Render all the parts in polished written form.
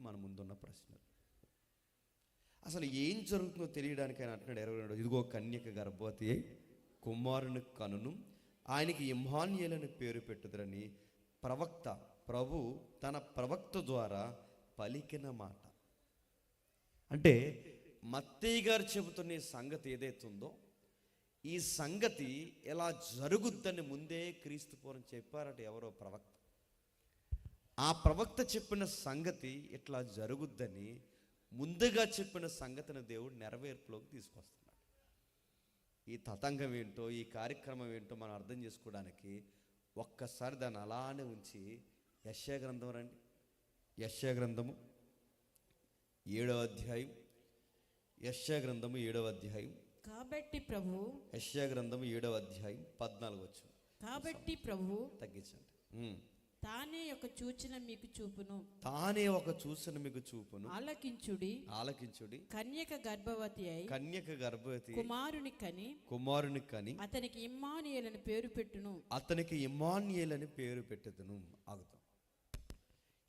మన ముందున్న ప్రశ్న. అసలు ఏం జరుగుతుందో తెలియడానికి ఆయన అంటున్నాడు 22, ఇదిగో కన్యక గర్భవతి అయి కుమారుని కనును, ఆయనకి ఇమ్మానుయేలు అని పేరు పెట్టుదరని ప్రవక్త ప్రభు తన ప్రవక్త ద్వారా పలికిన మాట. అంటే మత్తయి గారు చెబుతున్న ఈ సంగతి ఏదైతుందో, ఈ సంగతి ఎలా జరుగుద్దని ముందే క్రీస్తు పూర్వం చెప్పారట ఎవరో ప్రవక్త. ఆ ప్రవక్త చెప్పిన సంగతి ఇట్లా జరుగుద్దని ముందుగా చెప్పిన సంగతిని దేవుడు నెరవేర్పులోకి తీసుకొస్తున్నాడు. ఈ తతంగం ఏంటో, ఈ కార్యక్రమం ఏంటో మనం అర్థం చేసుకోవడానికి ఒక్కసారి దాన్ని అలానే ఉంచి యెషయా గ్రంథం రండి. యెషయా గ్రంథము 7వ అధ్యాయం. యెషయా గ్రంథము 7వ అధ్యాయం. కాబట్టి ప్రభు, యెషయా గ్రంథము 7వ అధ్యాయం 14 వచనం. కాబట్టి ప్రభు తగ్గించండి. తానే ఒక సూచన మీకు చూపును, తానే ఒక సూచన మీకు చూపును, ఆలకించుడి. కన్యక గర్భవతి అయి కుమారుని కని అతనికి ఇమ్మానుయేలు అని పేరు పెట్టును. ఆగుతాం.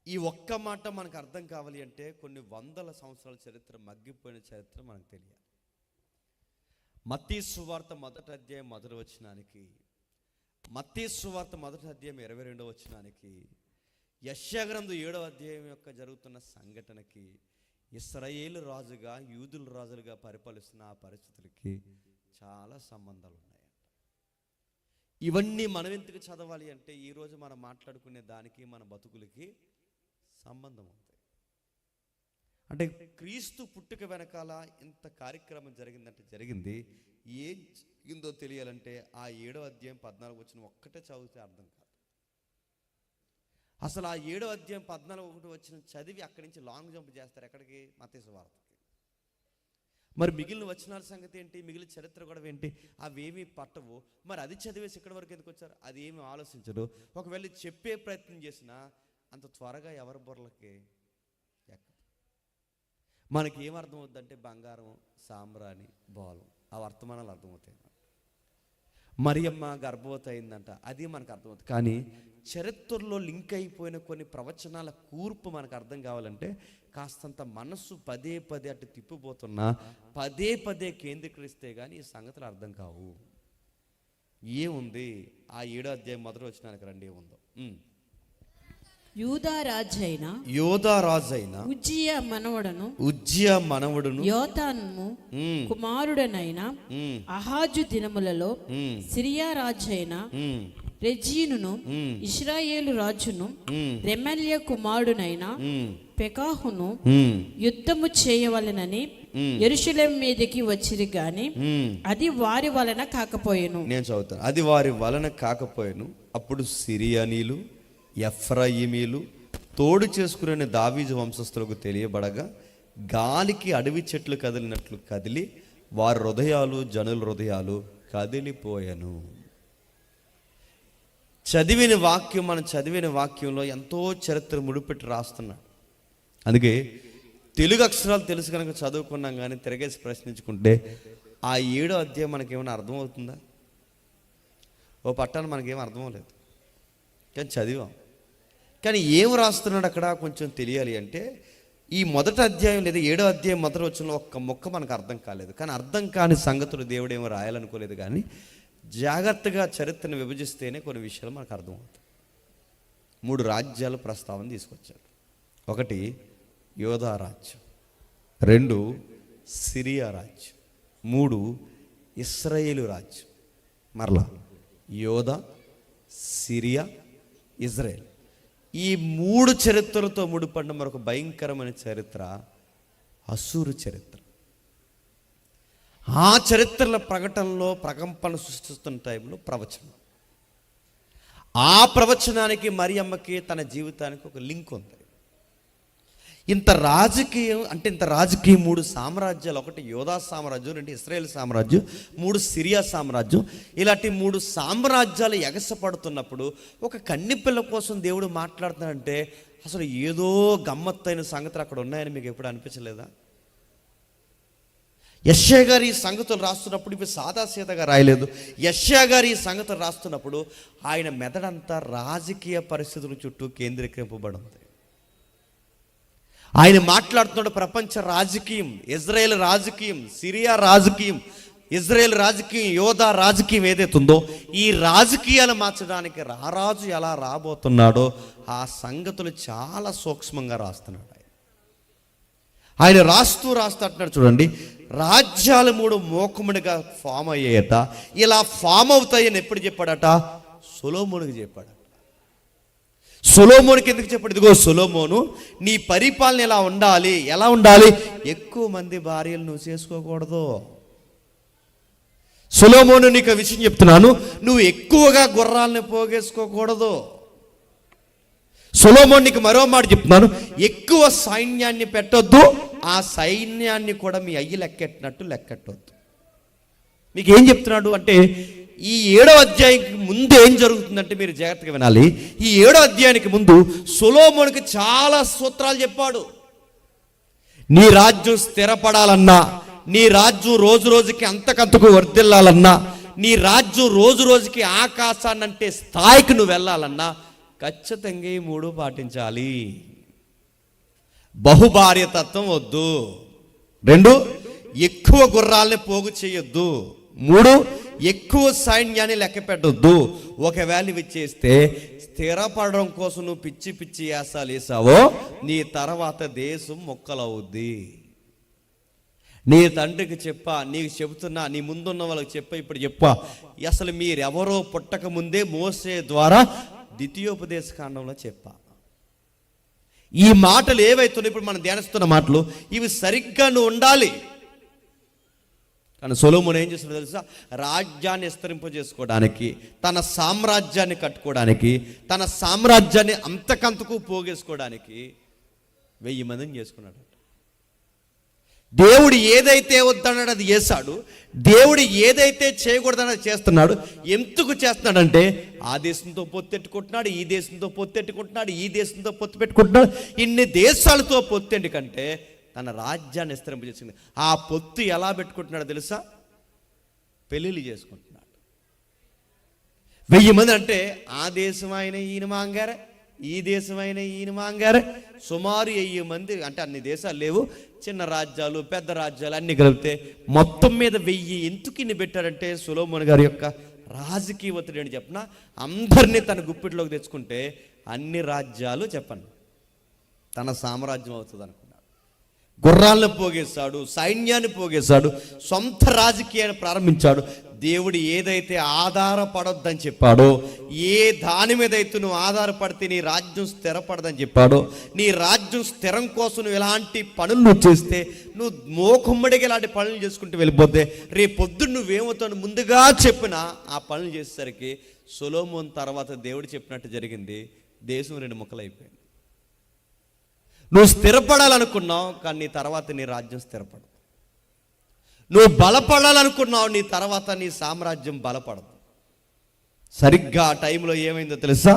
ఈ ఒక్క మాట మనకు అర్థం కావాలి అంటే కొన్ని వందల సంవత్సరాల చరిత్ర, మగ్గిపోయిన చరిత్ర మనకు తెలియాలి. మత్తయి సువార్త 1వ అధ్యాయం 1వ వచనానికి, మత్తయి సువార్త 1వ అధ్యాయం 22వ వచనానికి, యెషయా గ్రంథం 7వ అధ్యాయం యొక్క జరుగుతున్న సంఘటనకి, ఇశ్రాయేలు రాజుగా యూదుల రాజులుగా పరిపాలిస్తున్న ఆ పరిస్థితులకి చాలా సంబంధాలు ఉన్నాయంట. ఇవన్నీ మనం ఎందుకు చదవాలి అంటే, ఈరోజు మనం మాట్లాడుకునే దానికి మన బతుకులకి సంబంధం ఉంది. అంటే క్రీస్తు పుట్టుక వెనకాల ఇంత కార్యక్రమం జరిగిందంటే జరిగింది. ఏం జరిగిందో తెలియాలంటే ఆ 7వ అధ్యాయం 14 వచనం ఒక్కటే చదివితే అర్థం కాదు. అసలు ఆ 7వ అధ్యాయం 14 వచనం చదివి అక్కడి నుంచి లాంగ్ జంప్ చేస్తారు ఎక్కడికి? మత్తయి సువార్తకి. మరి మిగిలిన వచనాల సంగతి ఏంటి? మిగిలిన చరిత్ర కూడా ఏంటి? అవేమీ పట్టవు. మరి అది చదివేసి ఇక్కడి వరకు ఎందుకు వచ్చారు? అది ఏమి ఆలోచించరు. ఒకవేళ చెప్పే ప్రయత్నం చేసినా అంత త్వరగా ఎవరి బుర్రలకి ఎక్కదు. మనకి ఏమర్థమవుద్దంటే బంగారం, సాంబ్రాణి, బాలు, ఆ వర్తమానాలు అర్థమవుతాయి. మరియమ్మ గర్భవతి అయిందంట, అది మనకు అర్థమవుతుంది. కానీ చరిత్రలో లింక్ అయిపోయిన కొన్ని ప్రవచనాల కూర్పు మనకు అర్థం కావాలంటే కాస్తంత మనస్సు పదే పదే అటు తిప్పిపోతున్నా, పదే పదే కేంద్రీకరిస్తే కానీ ఈ సంగతులు అర్థం కావు. ఏముంది ఆ 7వ అధ్యాయం 1వ వచనానికి రండి. ఏముందో? యూదా రాజైన ఉజ్జియా మనవడును యోతాము కుమారుడనైన అహాజు దినములలో సిరియా రాజైన రెజీనును ఇశ్రాయేలు రాజును రెమల్య కుమారుడనైన పెకాహును యుద్ధము చేయవలెనని యెరూషలేము మీదకి వచ్చిరి గాని అది వారి వలన కాకపోయెను. నేను చదువుతాను. అది వారి వలన కాకపోయెను. అప్పుడు సిరియానీలు, ఎఫ్రాయిమీలు తోడు చేసుకునే దావీదు వంశస్థులకు తెలియబడగా గాలికి అడవి చెట్లు కదిలినట్లు కదిలి వారి హృదయాలు, జనుల హృదయాలు కదిలిపోయాను. మనం చదివిన వాక్యంలో ఎంతో చరిత్ర ముడిపెట్టి రాస్తున్నాడు. అందుకే తెలుగు అక్షరాలు తెలుసు కనుక చదువుకున్నాం, కానీ తిరగేసి ప్రశ్నించుకుంటే ఆ 7వ అధ్యాయం మనకేమైనా అర్థమవుతుందా? ఓ పట్టాన మనకేం అర్థం లేదు, కానీ చదివాం. కానీ ఏం రాస్తున్నాడు అక్కడ కొంచెం తెలియాలి అంటే, ఈ 1వ అధ్యాయం లేదా 7వ అధ్యాయం 1వ వచనంలో ఒక్క మొక్క మనకు అర్థం కాలేదు. కానీ అర్థం కాని సంగతులు దేవుడు ఏమో రాయాలనుకోలేదు. కానీ జాగ్రత్తగా చరిత్రను విభజిస్తేనే కొన్ని విషయాలు మనకు అర్థమవుతాయి. 3 రాజ్యాల ప్రస్తావన తీసుకొచ్చాడు. 1 యోధా రాజ్యం, 2 సిరియా రాజ్యం, 3 ఇశ్రాయేలు రాజ్యం. మరలా యోధా, సిరియా, ఇజ్రాయెల్, ఈ 3 చరిత్రలతో ముడిపడిన మరొక భయంకరమైన చరిత్ర అశూరు చరిత్ర. ఆ చరిత్రల ప్రకటనలో ప్రకంపన సృష్టిస్తున్న టైంలో ప్రవచనం, ఆ ప్రవచనానికి మరియమ్మకి తన జీవితానికి ఒక లింక్ ఉంది. ఇంత రాజకీయం 3 సామ్రాజ్యాలు, 1 యోధా సామ్రాజ్యం, 2 ఇశ్రాయేల్ సామ్రాజ్యం, 3 సిరియా సామ్రాజ్యం, ఇలాంటి 3 సామ్రాజ్యాలు ఎగసపడుతున్నప్పుడు ఒక కన్నిపిల్ల కోసం దేవుడు మాట్లాడుతున్నాడంటే అసలు ఏదో గమ్మత్తైన సంగతులు అక్కడ ఉన్నాయని మీకు ఎప్పుడు అనిపించలేదా? యెషయా గారు ఈ సంగతులు రాస్తున్నప్పుడు ఇవి సాదాసీదాగా రాయలేదు. యెషయా గారు ఈ సంగతులు రాస్తున్నప్పుడు ఆయన మెదడంతా రాజకీయ పరిస్థితుల చుట్టూ కేంద్రీకరింపబడి ఉంది. ఆయన మాట్లాడుతున్నాడు ప్రపంచ రాజకీయం, ఇజ్రాయేల్ రాజకీయం, సిరియా రాజకీయం, ఇజ్రాయేల్ రాజకీయం, యోధా రాజకీయం ఏదైతే ఉందో ఈ రాజకీయాలు మార్చడానికి రారాజు ఎలా రాబోతున్నాడో ఆ సంగతులు చాలా సూక్ష్మంగా రాస్తున్నాడు. ఆయన రాస్తూ అంటున్నాడు చూడండి, రాజ్యాలు 3 మూకుముడిగా ఫామ్ అయ్యాయట. ఇలా ఫామ్ అవుతాయని ఎప్పుడు చెప్పాడట? సొలొమోనుకి చెప్పాడు. సొలొమోనుకి ఎందుకు చెప్పాడు? ఇదిగో సొలొమోను, నీ పరిపాలన ఎలా ఉండాలి? ఎక్కువ మంది భార్యలు నువ్వు చేసుకోకూడదు. సొలొమోను, నీకు విషయం చెప్తున్నాను, నువ్వు ఎక్కువగా గుర్రాలను పోగేసుకోకూడదు. సొలొమోను, నీకు మరో మాట చెప్తున్నాను, ఎక్కువ సైన్యాన్ని పెట్టొద్దు, ఆ సైన్యాన్ని కూడా మీ అయ్యి లెక్కెట్టొద్దు. మీకు ఏం చెప్తున్నాడు అంటే, ఈ 7వ అధ్యాయానికి ముందు ఏం జరుగుతుందంటే మీరు జాగ్రత్తగా వినాలి. ఈ 7వ అధ్యాయానికి ముందు సొలొమోనుకి చాలా సూత్రాలు చెప్పాడు. నీ రాజ్యం స్థిరపడాలన్నా, నీ రాజ్యం రోజు రోజుకి అంతకంతకు వర్ధిల్లాలన్నా, నీ రాజ్యం రోజు రోజుకి ఆకాశాన్నంటే స్థాయికి నువ్వు వెళ్ళాలన్నా ఖచ్చితంగా ఈ 3 పాటించాలి. బహుభార్యతత్వం వద్దు. 2, ఎక్కువ గుర్రాలని పోగు చేయొద్దు. 3, ఎక్కువ సైన్యాన్ని లెక్క పెట్టొద్దు. ఒకవేళ ఇవి చేస్తే స్థిరపడడం కోసం నువ్వు పిచ్చి యాసాలు వేసావో నీ తర్వాత దేశం మొక్కలవుద్ది. నీ తండ్రికి చెప్పా, నీకు చెబుతున్నా, నీ ముందున్న వాళ్ళకి చెప్పా, ఇప్పుడు చెప్పా, అసలు మీరెవరో పుట్టక ముందే మోసే ద్వారా ద్వితీయోపదేశ కాండంలో చెప్పా. ఈ మాటలు ఏవైతున్నాయి ఇప్పుడు మనం ధ్యానిస్తున్న మాటలు, ఇవి సరిగ్గా నువ్వు ఉండాలి. కానీ సొలొమోను ఏం చేస్తున్నాడో తెలుసా? రాజ్యాన్ని విస్తరింపజేసుకోవడానికి, తన సామ్రాజ్యాన్ని కట్టుకోవడానికి, తన సామ్రాజ్యాన్ని అంతకంతకు పోగేసుకోవడానికి 1000 మందిని చేసుకున్నాడు. దేవుడు ఏదైతే వద్దన్నాడు అది చేశాడు. దేవుడు ఏదైతే చేయకూడదన్నది చేస్తున్నాడు. ఎందుకు చేస్తున్నాడంటే ఆ దేశంతో పొత్తెట్టుకుంటున్నాడు, ఈ దేశంతో పొత్తెట్టుకుంటున్నాడు, ఈ దేశంతో పొత్తు పెట్టుకుంటున్నాడు. ఇన్ని దేశాలతో పొత్తెండు కంటే తన రాజ్యాన్ని విస్తరింపజేసింది. ఆ పొత్తు ఎలా పెట్టుకుంటున్నాడో తెలుసా? పెళ్ళిళ్ళు చేసుకుంటున్నాడు. 1000 మంది అంటే ఆ దేశం ఆయన ఈయన మాంగారే, ఈ దేశమైన ఈయన మాంగారే, సుమారు 1000 మంది. అంటే అన్ని దేశాలు లేవు, చిన్న రాజ్యాలు పెద్ద రాజ్యాలు అన్ని కలిపితే మొత్తం మీద 1000. ఎందుకు ఇన్ని పెట్టారంటే సొలొమోను గారి యొక్క రాజకీయ ఒత్తిడి అని చెప్పిన, అందరినీ తన గుప్పిట్లోకి తెచ్చుకుంటే అన్ని రాజ్యాలు చెప్పండి తన సామ్రాజ్యం అవుతుంది అనుకున్నాడు. గుర్రాలను పోగేశాడు, సైన్యాన్ని పోగేశాడు, సొంత రాజకీయాన్ని ప్రారంభించాడు. దేవుడు ఏదైతే ఆధారపడొద్దని చెప్పాడో, ఏ దాని మీద అయితే నువ్వు ఆధారపడితే నీ రాజ్యం స్థిరపడదని చెప్పాడో, నీ రాజ్యం స్థిరం కోసం నువ్వు ఎలాంటి పనులు నువ్వు చేస్తే, నువ్వు మోకుమ్మడిగా ఇలాంటి పనులు చేసుకుంటూ వెళ్ళిపోతే రేపు పొద్దున్న నువ్వేమవుతావు ముందుగా చెప్పిన ఆ పనులు చేసేసరికి సొలొమోను తర్వాత దేవుడు చెప్పినట్టు జరిగింది. దేశం 2 ముక్కలు అయిపోయింది. నువ్వు స్థిరపడాలనుకున్నావు, కానీ నీ తర్వాత నీ రాజ్యం స్థిరపడదు. నువ్వు బలపడాలనుకున్నావు, నీ తర్వాత నీ సామ్రాజ్యం బలపడదు. సరిగ్గా ఆ టైంలో ఏమైందో తెలుసా?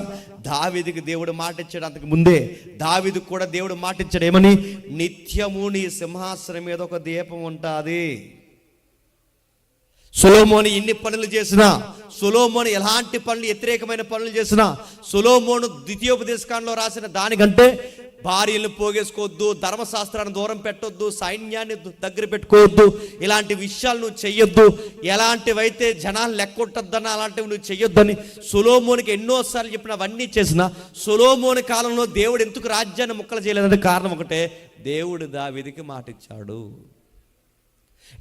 దావీదుకి దేవుడు మాట ఇచ్చాడు. అంతకు ముందే దావీదుకు కూడా దేవుడు మాట ఇచ్చాడు. ఏమని? నిత్యము నీ సింహాసనం మీద ఒక దీపం ఉంటుంది. సొలొమోను ఇన్ని పనులు చేసినా, సొలొమోను ఎలాంటి పనులు వ్యతిరేకమైన పనులు చేసినా, సొలొమోను ద్వితీయోపదేశకాండంలో రాసిన దానికంటే భార్యలను పోగేసుకోవద్దు, ధర్మశాస్త్రాన్ని దూరం పెట్టొద్దు, సైన్యాన్ని దగ్గర పెట్టుకోవద్దు, ఇలాంటి విషయాలు నువ్వు చెయ్యొద్దు, ఎలాంటివైతే జనాలు లెక్కొట్టొద్దన్న అలాంటివి నువ్వు చెయ్యొద్దని సొలొమోనుకి ఎన్నోసార్లు చెప్పిన అవన్నీ చేసిన సొలొమోను కాలంలో దేవుడు ఎందుకు రాజ్యాన్ని ముక్కలు చేయలేదంటే కారణం ఒకటే, దేవుడు దావీదుకి మాట ఇచ్చాడు.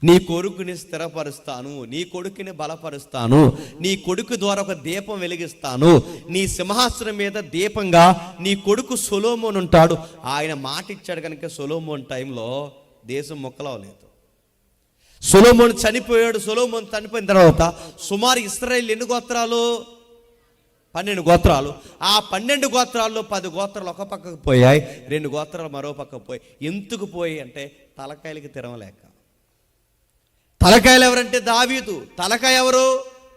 నీ కొడుకుని స్థిరపరుస్తాను, నీ కొడుకుని బలపరుస్తాను, నీ కొడుకు ద్వారా ఒక దీపం వెలిగిస్తాను, నీ సింహాసనం మీద దీపంగా నీ కొడుకు సొలొమోను ఉంటాడు. ఆయన మాట ఇచ్చాడు కనుక సొలొమోను టైంలో దేశం మొక్కలవలేదు. సొలొమోను చనిపోయాడు. సొలొమోను చనిపోయిన తర్వాత సుమారు ఇశ్రాయేలు ఎన్ని గోత్రాలు? 12 గోత్రాలు. ఆ 12 గోత్రాల్లో 10 గోత్రాలు ఒక పక్కకు పోయాయి, 2 గోత్రాలు మరో పక్కకు పోయాయి. ఎందుకు పోయాయి అంటే తలకాయలకి తిరగలేక. తలకాయలు ఎవరంటే దావీదు, తలకాయ ఎవరు?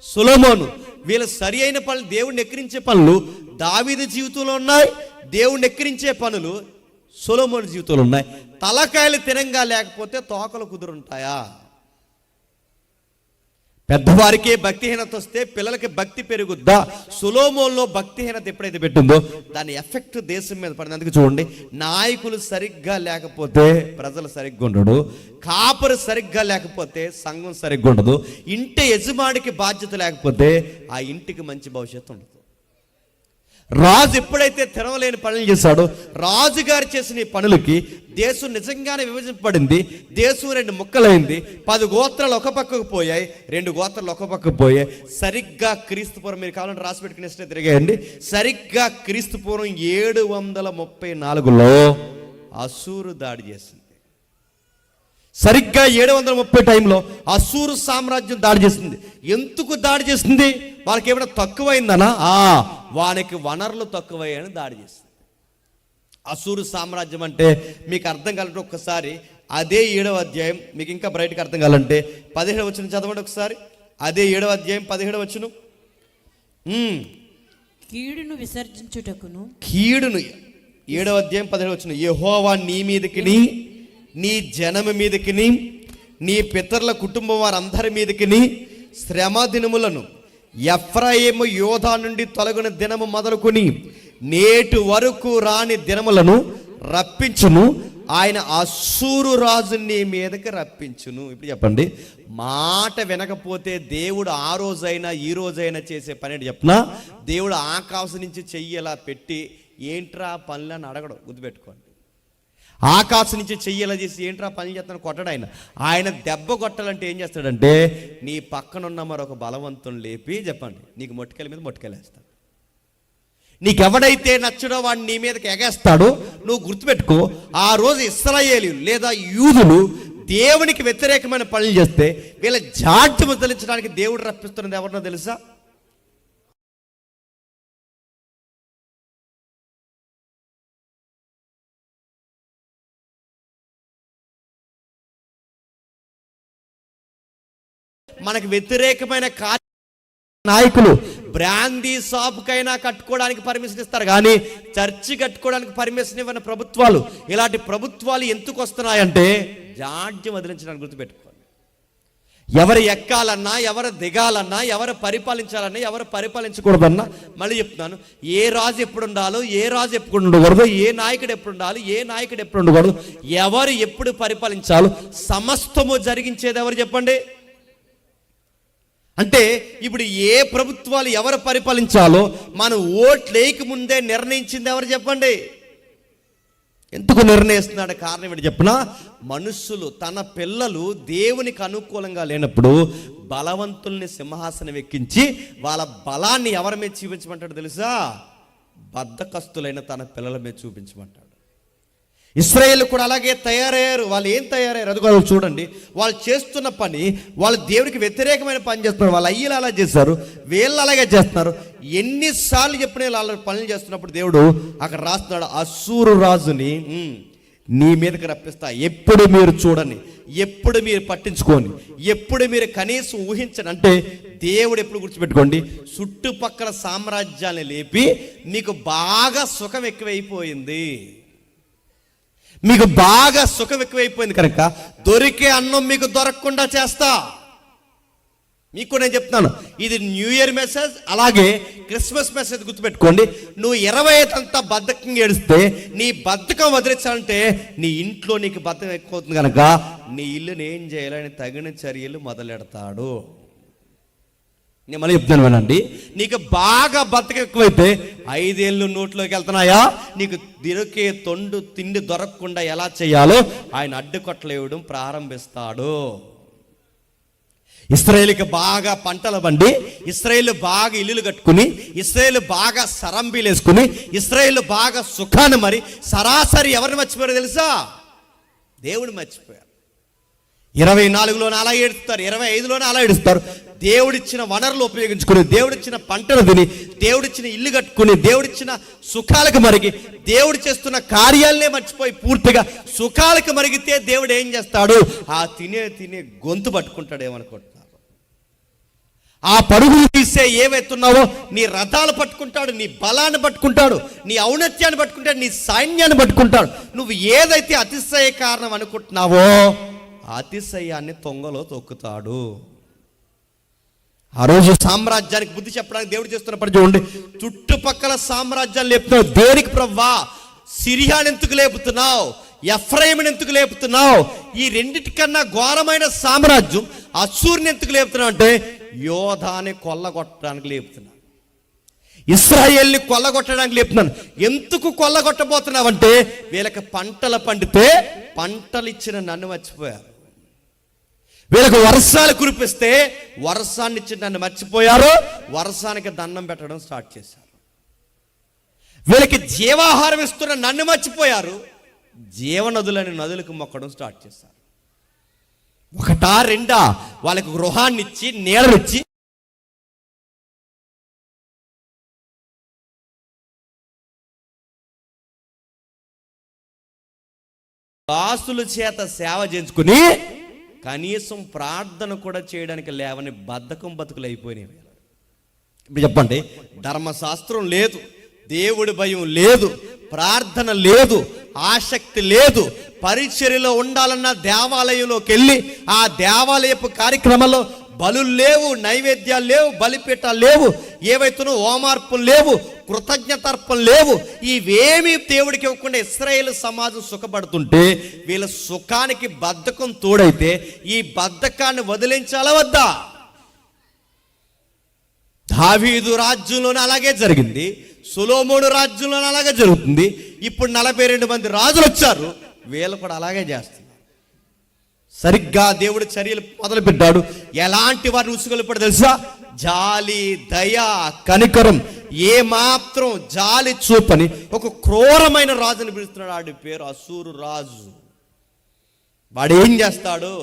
సొలొమోను. వీళ్ళ సరి అయిన పనులు, దేవుడిని ఎక్కిరించే పనులు దావీదు జీవితంలో ఉన్నాయి, దేవుడిని ఎక్కిరించే పనులు సొలొమోను జీవితంలో ఉన్నాయి. తలకాయలు తిరంగా లేకపోతే తోకలు కుదురుంటాయా? పెద్దవారికే భక్తిహీనత వస్తే పిల్లలకి భక్తి పెరుగుద్దా? సొలొమోనులో భక్తిహీనత ఎప్పుడైతే పెట్టిందో దాని ఎఫెక్ట్ దేశం మీద పడింది. అందుకే చూడండి, నాయకులు సరిగ్గా లేకపోతే ప్రజలు సరిగ్గా ఉండడు, కాపరు సరిగ్గా లేకపోతే సంఘం సరిగ్గా ఉండదు, ఇంటి యజమానికి బాధ్యత లేకపోతే ఆ ఇంటికి మంచి భవిష్యత్తు ఉండదు. రాజు ఎప్పుడైతే తెరవలేని పనులు చేశాడో, రాజుగారు చేసిన ఈ పనులకి దేశం నిజంగానే విభజింపబడింది. దేశం 2 ముక్కలైంది. 10 గోత్రాలు ఒక పక్కకు పోయాయి, 2 గోత్రాలు ఒక పక్కకు పోయాయి. సరిగ్గా క్రీస్తుపూర్వం, మీరు కావాలంటే రాసి పెట్టుకునే ఇష్టం తిరిగేయండి, సరిగ్గా క్రీస్తుపూర్వం 734లో అసూరు దాడి చేసింది. సరిగ్గా 730 టైంలో అసూరు సామ్రాజ్యం దాడి చేసింది. ఎందుకు దాడి చేసింది? వాళ్ళకి ఏమైనా తక్కువైందనా? వానికి వనరులు తక్కువయ్యాయని దాడి చేసింది. అసూరు సామ్రాజ్యం అంటే మీకు అర్థం కావాలంటే ఒక్కసారి అదే 7వ అధ్యాయం, మీకు ఇంకా బ్రైట్గా అర్థం కావాలంటే 17వ వచనం చదవండి ఒకసారి. అదే 7వ అధ్యాయం 17వ వచనం. కీడును విసర్జించుటకును, కీడును 7వ అధ్యాయం 17వ వచనం. యెహోవా నీ మీదకిని, నీ జనము మీదకిని, నీ పితరుల కుటుంబం వారందరి మీదకిని శ్రమ దినములను, ఎఫ్రాయిము యోధా నుండి తొలగిన దినము మొదలుకొని నేటి వరకు రాని దినములను రప్పించును. ఆయన అసూరు రాజు నీ మీదకి రప్పించును. ఇప్పుడు చెప్పండి, మాట వినకపోతే దేవుడు ఆ రోజైనా ఈ రోజైనా చేసే పని ఏంటి చెప్పనా? దేవుడు ఆకాశం నుంచి చెయ్యి ఇలా పెట్టి ఏంట్రా పనులని అడగడం, గుర్తుపెట్టుకోండి. ఆకాశం నుంచి చెయ్యేలా చేసి ఏంట్రా పని చేస్తాను కొట్టడు ఆయన. ఆయన దెబ్బ కొట్టాలంటే ఏం చేస్తాడంటే, నీ పక్కనున్న మరొక బలవంతుని లేపి చెప్పండి, నీకు మొట్టికాయల మీద మొట్టికాయలేస్తాడు. నీకెవడైతే నచ్చడో వాడిని నీ మీదకి ఎగేస్తాడో. నువ్వు గుర్తుపెట్టుకో, ఆ రోజు ఇశ్రాయేలీయులు లేదా యూదులు దేవునికి వ్యతిరేకమైన పనులు చేస్తే వీళ్ళ జాడ్యం వదిలించడానికి దేవుడు రప్పిస్తున్నది ఎవరినో తెలుసా? మనకు వ్యతిరేకమైన నాయకులు. బ్రాందీ షాపుకైనా కట్టుకోవడానికి పర్మిషన్ ఇస్తారు, కానీ చర్చి కట్టుకోవడానికి పర్మిషన్ ఇవ్వని ప్రభుత్వాలు. ఇలాంటి ప్రభుత్వాలు ఎందుకు వస్తున్నాయంటే జాడ్యం వదిలించడానికి. గుర్తుపెట్టుకోండి, ఎవరు ఎక్కాలన్నా, ఎవరు దిగాలన్నా, ఎవరు పరిపాలించాలన్నా, ఎవరు పరిపాలించకూడదన్నా, మళ్ళీ చెప్తున్నాను, ఏ రాజు ఎప్పుడు ఉండాలో, ఏ రాజు ఎప్పుడు ఉండకూడదు, ఏ నాయకుడు ఎప్పుడు ఉండాలి, ఏ నాయకుడు ఎప్పుడు ఉండకూడదు, ఎవరు ఎప్పుడు పరిపాలించాలో సమస్తము జరిగించేది ఎవరు చెప్పండి? అంటే ఇప్పుడు ఏ ప్రభుత్వాలు ఎవరు పరిపాలించాలో మనం ఓట్లేక ముందే నిర్ణయించింది ఎవరు చెప్పండి? ఎందుకు నిర్ణయిస్తున్నాడు? కారణం ఏంటి చెప్పనా? మనుషులు తన పిల్లలు దేవునికి అనుకూలంగా లేనప్పుడు బలవంతుల్ని సింహాసనం ఎక్కించి వాళ్ళ బలాన్ని ఎవరి మీద చూపించమంటాడు తెలుసా? బద్ధకస్తులైన తన పిల్లల మీద చూపించమంటాడు. ఇశ్రాయేలు కూడా అలాగే తయారయ్యారు. వాళ్ళు ఏం తయారయ్యారు అది కూడా చూడండి. వాళ్ళు చేస్తున్న పని, వాళ్ళు దేవుడికి వ్యతిరేకమైన పని చేస్తున్నారు. వాళ్ళు అయ్యలు అలా చేస్తారు, వీళ్ళు అలాగే చేస్తున్నారు. ఎన్నిసార్లు చెప్పిన వాళ్ళు పనులు చేస్తున్నప్పుడు దేవుడు అక్కడ రాస్తున్నాడు, అసూరు రాజుని నీ మీదకి రప్పిస్తా. ఎప్పుడు మీరు చూడని, ఎప్పుడు మీరు పట్టించుకోని, ఎప్పుడు మీరు కనీసం ఊహించండి. అంటే దేవుడు ఎప్పుడు గుర్తుపెట్టుకోండి, చుట్టుపక్కల సామ్రాజ్యాన్ని లేపి మీకు బాగా సుఖం ఎక్కువైపోయింది, మీకు బాగా సుఖం ఎక్కువైపోయింది కనుక దొరికే అన్నం మీకు దొరకకుండా చేస్తా. మీకు నేను చెప్తాను, ఇది న్యూ ఇయర్ మెసేజ్, అలాగే క్రిస్మస్ మెసేజ్. గుర్తుపెట్టుకోండి, నువ్వు 25 అంతా బద్ధకంగా ఏడిస్తే నీ బద్ధకం వదిలించాలంటే నీ ఇంట్లో నీకు బద్ధకం ఎక్కువ అవుతుంది కనుక నీ ఇల్లుని ఏం చేయాలని తగిన చర్యలు మొదలెడతాడు. నేను మళ్ళీ చెప్తాను వినండి, నీకు బాగా బద్ధకం ఎక్కువైతే 5 ఏళ్ళు నోట్లోకి వెళ్తున్నాయా, నీకు దొరికే తిండి దొరకకుండా ఎలా చేయాలో ఆయన అడ్డుకొట్టలు ఇవ్వడం ప్రారంభిస్తాడు. ఇశ్రాయేలుకి బాగా పంటలు పండి, ఇశ్రాయేలు బాగా ఇల్లులు కట్టుకుని, ఇశ్రాయేలు బాగా సరంబీలు వేసుకుని, ఇశ్రాయేలు బాగా సుఖాన్ని, మరి సరాసరి ఎవరిని మర్చిపోయారు తెలుసా? దేవుడు మర్చిపోయారు. 24లోనే అలా ఏడుస్తారు, 25లోనే అలా ఏడుస్తారు. దేవుడిచ్చిన వనరులు ఉపయోగించుకుని, దేవుడిచ్చిన పంటలు తిని, దేవుడిచ్చిన ఇల్లు కట్టుకుని, దేవుడిచ్చిన సుఖాలకు మరిగి, దేవుడు చేస్తున్న కార్యాలనే మర్చిపోయి పూర్తిగా సుఖాలకు మరిగితే దేవుడు ఏం చేస్తాడు? ఆ తినే గొంతు పట్టుకుంటాడు. ఏమనుకుంటున్నారు? ఆ పరుగులు తీసే ఏవైతున్నావో నీ రథాలు పట్టుకుంటాడు, నీ బలాన్ని పట్టుకుంటాడు, నీ ఔన్నత్యాన్ని పట్టుకుంటాడు, నీ సైన్యాన్ని పట్టుకుంటాడు. నువ్వు ఏదైతే అతిశయ కారణం అనుకుంటున్నావో అతిశయాన్ని తొంగలో తొక్కుతాడు. ఆ రోజు సామ్రాజ్యానికి బుద్ధి చెప్పడానికి దేవుడు చేస్తున్న పని చూడండి. చుట్టుపక్కల సామ్రాజ్యాలు లేపుతున్నావు. దేనికి ప్రవ్వా? సిరియాని ఎందుకు లేపుతున్నావు? ఎఫ్రాయిముని ఎందుకు లేపుతున్నావు? ఈ రెండిటికన్నా ఘోరమైన సామ్రాజ్యం అశ్షూరుని ఎందుకు లేపుతున్నావు అంటే యోధాని కొల్లగొట్టడానికి లేపుతున్నాను, ఇశ్రాయేల్ని కొల్లగొట్టడానికి లేపుతున్నాను. ఎందుకు కొల్లగొట్టబోతున్నావు అంటే వీళ్ళకి పంటలు పండితే పంటలు ఇచ్చిన నన్ను మర్చిపోయారు, వీళ్ళకు వర్షాలు కురిపిస్తే వర్షాన్ని ఇచ్చి నన్ను మర్చిపోయారు, వర్షానికి దండం పెట్టడం స్టార్ట్ చేశారు. వీళ్ళకి జీవాహారం ఇస్తున్న నన్ను మర్చిపోయారు, జీవనదులని నదులకు మొక్కడం స్టార్ట్ చేశారు. ఒకటా రెండా? వాళ్ళకి గృహాన్ని ఇచ్చి నీడనిచ్చి దాసుల చేత సేవ చేయించుకుని కనీసం ప్రార్థన కూడా చేయడానికి లేవని బద్ధకం బతుకులు అయిపోయినాయి. ఇప్పుడు చెప్పండి, ధర్మశాస్త్రం లేదు, దేవుడి భయం లేదు, ప్రార్థన లేదు, ఆసక్తి లేదు. పరిచర్యలో ఉండాలన్న దేవాలయంలోకి వెళ్ళి ఆ దేవాలయపు కార్యక్రమంలో బలులు లేవు, నైవేద్యాలు లేవు, బలిపీఠాలు లేవు, ఏవైతునో హోమార్పులు లేవు, కృతజ్ఞతార్పణలు లేవు. ఇవేమీ దేవుడికి ఇవ్వకుండా ఇశ్రాయేలు సమాజం సుఖపడుతుంటే వీళ్ళ సుఖానికి బద్ధకం తోడైతే ఈ బద్ధకాన్ని వదిలించాలా వద్దా? దావీదు రాజ్యంలోనే అలాగే జరిగింది, సొలొమోను రాజ్యంలోనే అలాగే జరుగుతుంది. ఇప్పుడు 42 మంది రాజులు వచ్చారు, వీళ్ళు కూడా అలాగే చేస్తున్నారు. సరిగ్గా దేవుడు చర్యలు మొదలు పెట్టాడు. ఎలాంటి వారిని ఉసుగొలిపాడు తెలుసా? జాలి, దయ, కనికరం, ఏ మాత్రం జాలి చూపని ఒక క్రూరమైన రాజుని పిలుస్తున్నాడు. ఆడి పేరు అశ్షూరు రాజు. వాడు ఏం చేస్తాడు?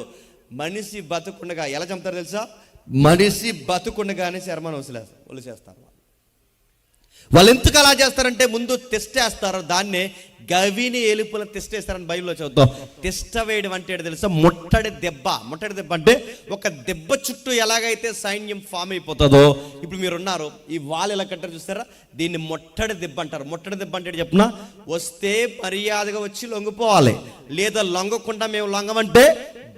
మనిషి బతుకుండగా ఎలా చంపుతారు తెలుసా? మనిషి బతుకుండగానే శర్మను వదిలేస్తారు. వాళ్ళు ఎందుకు అలా చేస్తారంటే ముందు టెస్ట్ వేస్తారు, దాన్నే గవిని ఎలుపులను టెస్ట్ వేస్తారని బైబిల్లో చదువుతాం. టెస్ట్ వేయడం అంటే తెలుసా? ముట్టడి దెబ్బ. ముట్టడి దెబ్బ అంటే ఒక దెబ్బ చుట్టూ ఎలాగైతే సైన్యం ఫామ్ అయిపోతుందో, ఇప్పుడు మీరు ఉన్నారు, ఈ వాళ్ళు ఎలా కట్టారు చూస్తారా, దీన్ని ముట్టడి దెబ్బ అంటారు. ముట్టడి దెబ్బ అంటే చెప్తున్నా, వస్తే మర్యాదగా వచ్చి లొంగిపోవాలి, లేదా లొంగకుండా మేము లొంగమంటే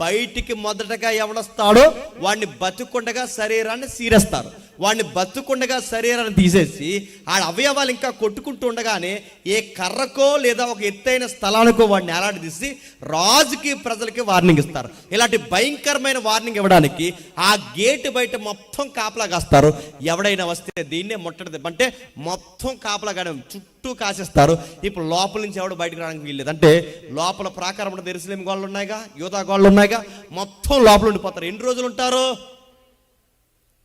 బయటికి మొదటగా ఎవడొస్తాడో వాడిని బతుకుండగా శరీరాన్ని సీరేస్తారు. వాడిని బతుకుండగా శరీరాన్ని తీసేసి ఆ అవయవాలు ఇంకా కొట్టుకుంటూ ఉండగానే ఏ కర్రకో లేదా ఒక ఎత్తైన స్థలానికో వాడిని ఎలాంటి తీసి రాజుకి ప్రజలకి వార్నింగ్ ఇస్తారు. ఇలాంటి భయంకరమైన వార్నింగ్ ఇవ్వడానికి ఆ గేటు బయట మొత్తం కాపలా కాస్తారు. ఎవడైనా వస్తే దీన్నే ముట్టడి అంటే మొత్తం కాపలా కాడ చుట్టూ కాసేస్తారు. ఇప్పుడు లోపల నుంచి ఎవడు బయటకు రావడానికి వీల్లేదు. అంటే లోపల ప్రాకారం ఎరుసలేం గోళ్ళు ఉన్నాయిగా, యూదా గోళ్ళు ఉన్నాయిగా, మొత్తం లోపల ఉండిపోతారు. ఎన్ని రోజులు ఉంటారు?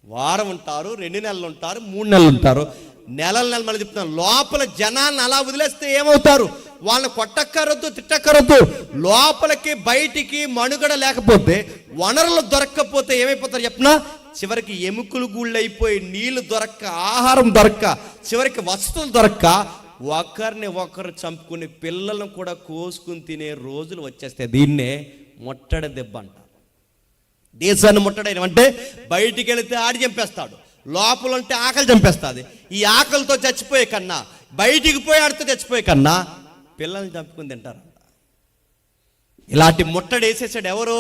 వారం ఉంటారు, 2 నెలలు ఉంటారు, 3 నెలలు ఉంటారు. నెలలు మళ్ళీ చెప్తున్నాను, లోపల జనాన్ని అలా వదిలేస్తే ఏమవుతారు? వాళ్ళని కొట్టక్కరొద్దు, తిట్టక్కరొద్దు. లోపలికి బయటికి మనుగడ లేకపోతే, వనరులు దొరక్కపోతే ఏమైపోతారు చెప్పినా? చివరికి ఎముకలు గూళ్ళు అయిపోయి, నీళ్లు దొరక్క, ఆహారం దొరక్క, చివరికి వస్తువులు దొరక్క ఒకరిని ఒకరు చంపుకుని పిల్లలను కూడా కోసుకుని తినే రోజులు వచ్చేస్తాయి. దీన్నే ముట్టడి దెబ్బ అంటారు. దేశాన్ని ముట్టడైన అంటే బయటికి వెళితే ఆడి చంపేస్తాడు, లోపల ఉంటే ఆకలి చంపేస్తుంది. ఈ ఆకలితో చచ్చిపోయే కన్నా, బయటికి పోయి ఆడితో చచ్చిపోయే కన్నా పిల్లల్ని చంపుకుని తింటారంట. ఇలాంటి ముట్టడి వేసేసాడు ఎవరు?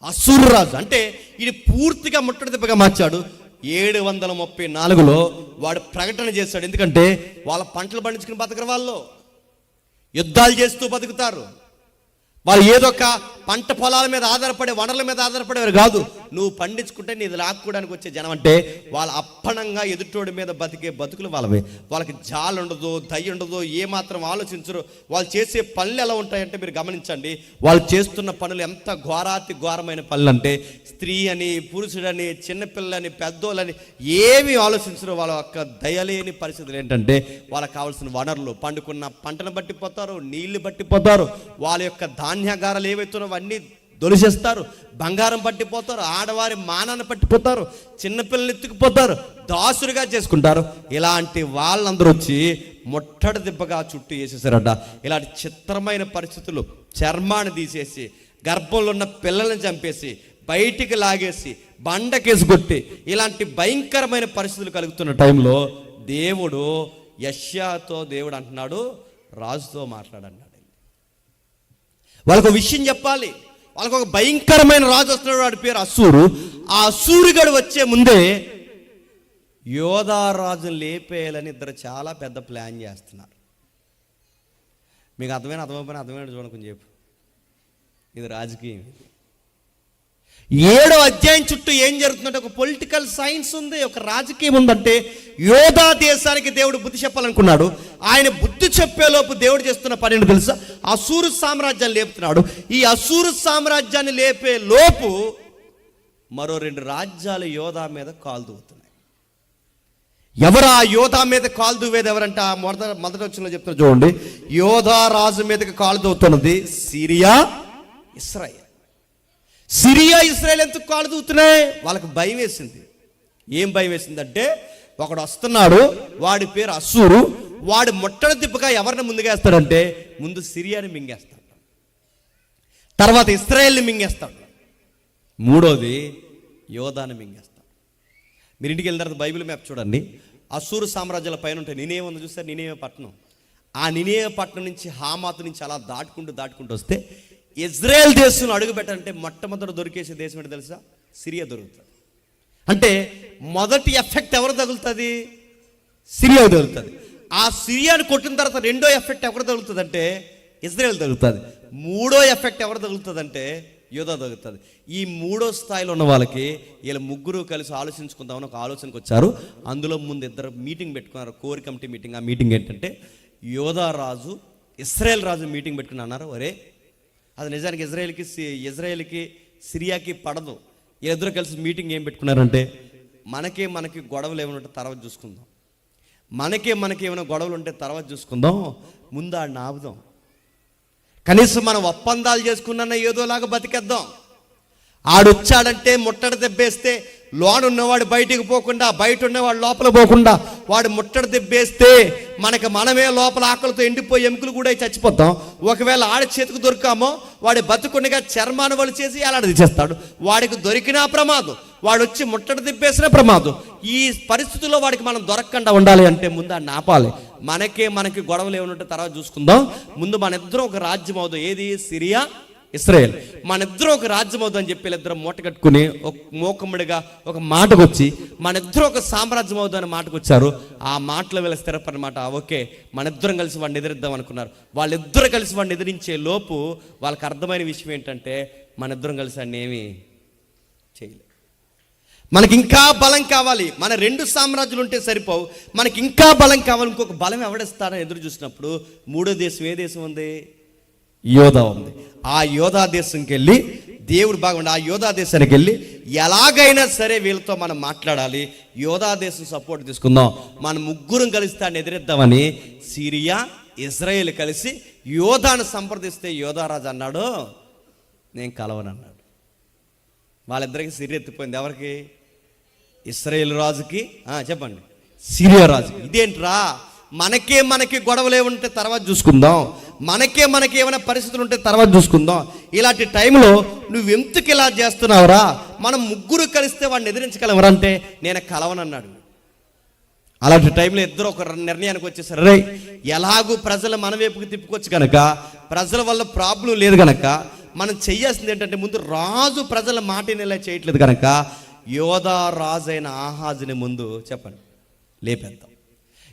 అశ్షూరు రాజు. అంటే ఇది పూర్తిగా ముట్టడి దెబ్బగా మార్చాడు. 734లో వాడు ప్రకటన చేశాడు. ఎందుకంటే వాళ్ళ పంటలు పండించుకుని బతకరు, వాళ్ళు యుద్ధాలు చేస్తూ బతుకుతారు. వాళ్ళు ఏదో ఒక పంట పొలాల మీద ఆధారపడే, వనరుల మీద ఆధారపడేవారు కాదు. నువ్వు పండించుకుంటే నీది లాక్కోవడానికి వచ్చే జనం అంటే వాళ్ళ అప్పనంగా ఎదుటోడి మీద బతికే బతుకులు వాళ్ళవే. వాళ్ళకి జాలి ఉండదు, దయ ఉండదు, ఏమాత్రం ఆలోచించరు. వాళ్ళు చేసే పనులు ఎలా ఉంటాయంటే మీరు గమనించండి. వాళ్ళు చేస్తున్న పనులు ఎంత ఘోరాతి ఘోరమైన పనులు అంటే స్త్రీ అని, పురుషుడని, చిన్నపిల్లని, పెద్దోళ్ళని ఏమీ ఆలోచించరు. వాళ్ళ యొక్క దయలేని పరిస్థితులు ఏంటంటే వాళ్ళకి కావాల్సిన వనరులు, పండుకున్న పంటను బట్టిపోతారు, నీళ్లు బట్టిపోతారు, వాళ్ళ యొక్క ధాన్యాగారాలు ఏవైతున్నాయో అవన్నీ దొలిసేస్తారు, బంగారం పట్టిపోతారు, ఆడవారి మానాన్ని పట్టిపోతారు, చిన్నపిల్లలు ఎత్తుకుపోతారు, దాసులుగా చేసుకుంటారు. ఇలాంటి వాళ్ళందరూ వచ్చి ముట్టడి దెబ్బగా చుట్టూ వేసేసారట. ఇలాంటి చిత్రమైన పరిస్థితులు, చర్మాన్ని తీసేసి, గర్భంలో ఉన్న పిల్లల్ని చంపేసి, బయటికి లాగేసి, బండకేసి కొట్టి, ఇలాంటి భయంకరమైన పరిస్థితులు కలుగుతున్న టైంలో దేవుడు యెషయాతో దేవుడు అంటున్నాడు, రాజుతో మాట్లాడన్నాడు. వాళ్ళకు విషయం చెప్పాలి. వాళ్ళకు ఒక భయంకరమైన రాజు వస్తున్నాడు, వాడి పేరు అశ్షూరు. ఆ అసూరుగాడు వచ్చే ముందే యోధారాజును లేపేయాలని ఇద్దరు చాలా పెద్ద ప్లాన్ చేస్తున్నారు. మీకు అర్థమైన చూడకుండా చెప్పు, ఇది రాజకీయం. 7వ అధ్యాయం చుట్టూ ఏం జరుగుతుందంటే ఒక పొలిటికల్ సైన్స్ ఉంది, ఒక రాజకీయం ఉందంటే యోధా దేశానికి దేవుడు బుద్ధి చెప్పాలనుకున్నాడు. ఆయన బుద్ధి చెప్పేలోపు దేవుడు చేస్తున్న పని ఏంటో తెలుసా? అసూరు సామ్రాజ్యాన్ని లేపుతున్నాడు. ఈ అసూరు సామ్రాజ్యాన్ని లేపే లోపు మరో 2 రాజ్యాలు యోధా మీద కాలు దూవుతున్నాయి. ఎవరు ఆ యోధా మీద కాలు దూవేది ఎవరంటే ఆ మొదటి వచనంలో చెప్తున్నారు చూడండి. యోధా రాజు మీదకి కాలు దూవుతున్నది సిరియా, ఇశ్రాయేల్. సిరియా, ఇశ్రాయేల్ ఎందుకు కాలు దూవుతున్నాయి? వాళ్ళకి భయం వేసింది. ఏం భయం వేసిందంటే ఒకడు వస్తున్నాడు, వాడి పేరు అసూరు. వాడు మొట్టడి తిప్పగా ఎవరిని ముందుగేస్తాడంటే ముందు సిరియాని మింగేస్తాడు, తర్వాత ఇశ్రాయేల్ని మింగేస్తాడు, మూడోది యోధాని మింగేస్తాడు. మీరు ఇంటికి వెళ్ళిన తర్వాత బైబిల్ మ్యాప్ చూడండి. అసూరు సామ్రాజ్యాల పైన ఉంటాయి. నినేవే ఉంది చూస్తారు, నినేవే పట్టణం. ఆ నినేవే పట్టణం నుంచి హామాతు నుంచి అలా దాటుకుంటూ వస్తే ఇజ్రాయెల్ దేశం అడుగు పెట్టాలంటే మొట్టమొదటి దొరికేసే దేశం ఏంటో తెలుసా? సిరియా దొరుకుతుంది. అంటే మొదటి ఎఫెక్ట్ ఎవరు తగులుతుంది? సిరియా తగులుతుంది. ఆ సిరియాని కొట్టిన తర్వాత రెండో ఎఫెక్ట్ ఎవరు తగులుతుంది అంటే ఇజ్రాయెల్ తగులుతుంది. మూడో ఎఫెక్ట్ ఎవరు తగులుతుంది? యోధా తగులుతుంది. ఈ 3వ స్థాయిలో ఉన్న వాళ్ళకి వీళ్ళ ముగ్గురు కలిసి ఆలోచించుకుందామని ఒక ఆలోచనకు వచ్చారు. అందులో ముందు ఇద్దరు మీటింగ్ పెట్టుకున్నారు, కోర్ కమిటీ మీటింగ్. ఆ మీటింగ్ ఏంటంటే యోధా రాజు, ఇశ్రాయేల్ రాజు మీటింగ్ పెట్టుకుని అన్నారు, ఒరే అది నిజానికి ఇజ్రాయేల్కి సిరియాకి పడదు. వీళ్ళిద్దరూ కలిసి మీటింగ్ ఏం పెట్టుకున్నారంటే మనకి గొడవలు ఏమైనా ఉంటే తర్వాత చూసుకుందాం, మనకి ఏమైనా గొడవలు ఉంటే తర్వాత చూసుకుందాం, ముందు ఆడిని ఆపుదాం, కనీసం మనం ఒప్పందాలు చేసుకున్నా ఏదోలాగా బతికేద్దాం. ఆడొచ్చాడంటే ముట్టడి దెబ్బేస్తే లోన ఉన్నవాడు బయటికి పోకుండా, బయట ఉన్నవాడు లోపల పోకుండా వాడు ముట్టడి దెబ్బేస్తే మనమే లోపల ఆకలితో ఎండిపోయి ఎముకలు కూడా చచ్చిపోతాం. ఒకవేళ ఆడి చేతికి దొరికామో వాడి బతుకుండగా చర్మాన్ని వాళ్ళు చేసి ఎలాంటిది చేస్తాడు. వాడికి దొరికినా ప్రమాదం, వాడు వచ్చి ముట్టడి దెబ్బేసినా ప్రమాదం. ఈ పరిస్థితుల్లో వాడికి మనం దొరకకుండా ఉండాలి అంటే ముందు ఆడిని ఆపాలి. మనకి గొడవలు ఏమనుంటే తర్వాత చూసుకుందాం. ముందు మన ఇద్దరం ఒక రాజ్యం అవుదాం. ఏది? సిరియా, ఇశ్రాయేల్. మన ఇద్దరం ఒక రాజ్యం అవుదని చెప్పి వీళ్ళిద్దరం మూట కట్టుకుని ఒక మోకమ్ముడిగా ఒక మాటకు వచ్చి మన ఇద్దరం ఒక సామ్రాజ్యం అవుదాం అని మాటకు వచ్చారు. ఆ మాటలో వీళ్ళ స్థిరపడినమాట. ఓకే, మన ఇద్దరం కలిసి వాడిని ఎదిరిద్దాం అనుకున్నారు. వాళ్ళిద్దరు కలిసి వాడిని ఎదిరించే లోపు వాళ్ళకి అర్థమైన విషయం ఏంటంటే మన ఇద్దరం కలిసి వాడిని ఏమీ చేయలేదు. మనకి ఇంకా బలం కావాలి. మన 2 సామ్రాజ్యాలు ఉంటే సరిపోవు, మనకి ఇంకా బలం కావాలి. ఇంకొక బలం ఎవడిస్తాడని ఎదురు చూసినప్పుడు 3వ దేశం ఏ దేశం ఉంది? యోధా ఉంది. ఆ యోధా దేశంకి వెళ్ళి దేవుడు బాగుండి ఆ యోధా దేశానికి వెళ్ళి ఎలాగైనా సరే వీళ్ళతో మనం మాట్లాడాలి, యోధా దేశం సపోర్ట్ తీసుకుందాం, మన ముగ్గురం కలిసి దాన్ని ఎదిరిద్దామని సిరియా, ఇజ్రాయేల్ కలిసి యోధాను సంప్రదిస్తే యోధారాజు అన్నాడు నేను కలవనన్నాడు. వాళ్ళిద్దరికి సిరియా ఎత్తిపోయింది. ఎవరికి? ఇశ్రాయేల్ రాజుకి. చెప్పండి, సిరియా రాజుకి. ఇదేంట్రా, మనకి గొడవలు ఏముంటే తర్వాత చూసుకుందాం, మనకి ఏమైనా పరిస్థితులు ఉంటే తర్వాత చూసుకుందాం. ఇలాంటి టైంలో నువ్వు ఎందుకు ఇలా చేస్తున్నావురా, మనం ముగ్గురు కలిస్తే వాడిని ఎదిరించగలవరా అంటే నేను కలవనన్నాడు. అలాంటి టైంలో ఇద్దరు ఒక నిర్ణయానికి వచ్చేసారు. రే, ఎలాగూ ప్రజలు మన వైపుకి తిప్పుకోవచ్చు కనుక, ప్రజల వల్ల ప్రాబ్లం లేదు కనుక మనం చెయ్యాల్సింది ఏంటంటే ముందు రాజు ప్రజల మాటని ఇలా చేయట్లేదు కనుక యోధా రాజు అయిన ఆహాజుని ముందు చెప్పండి లేపేద్దాం.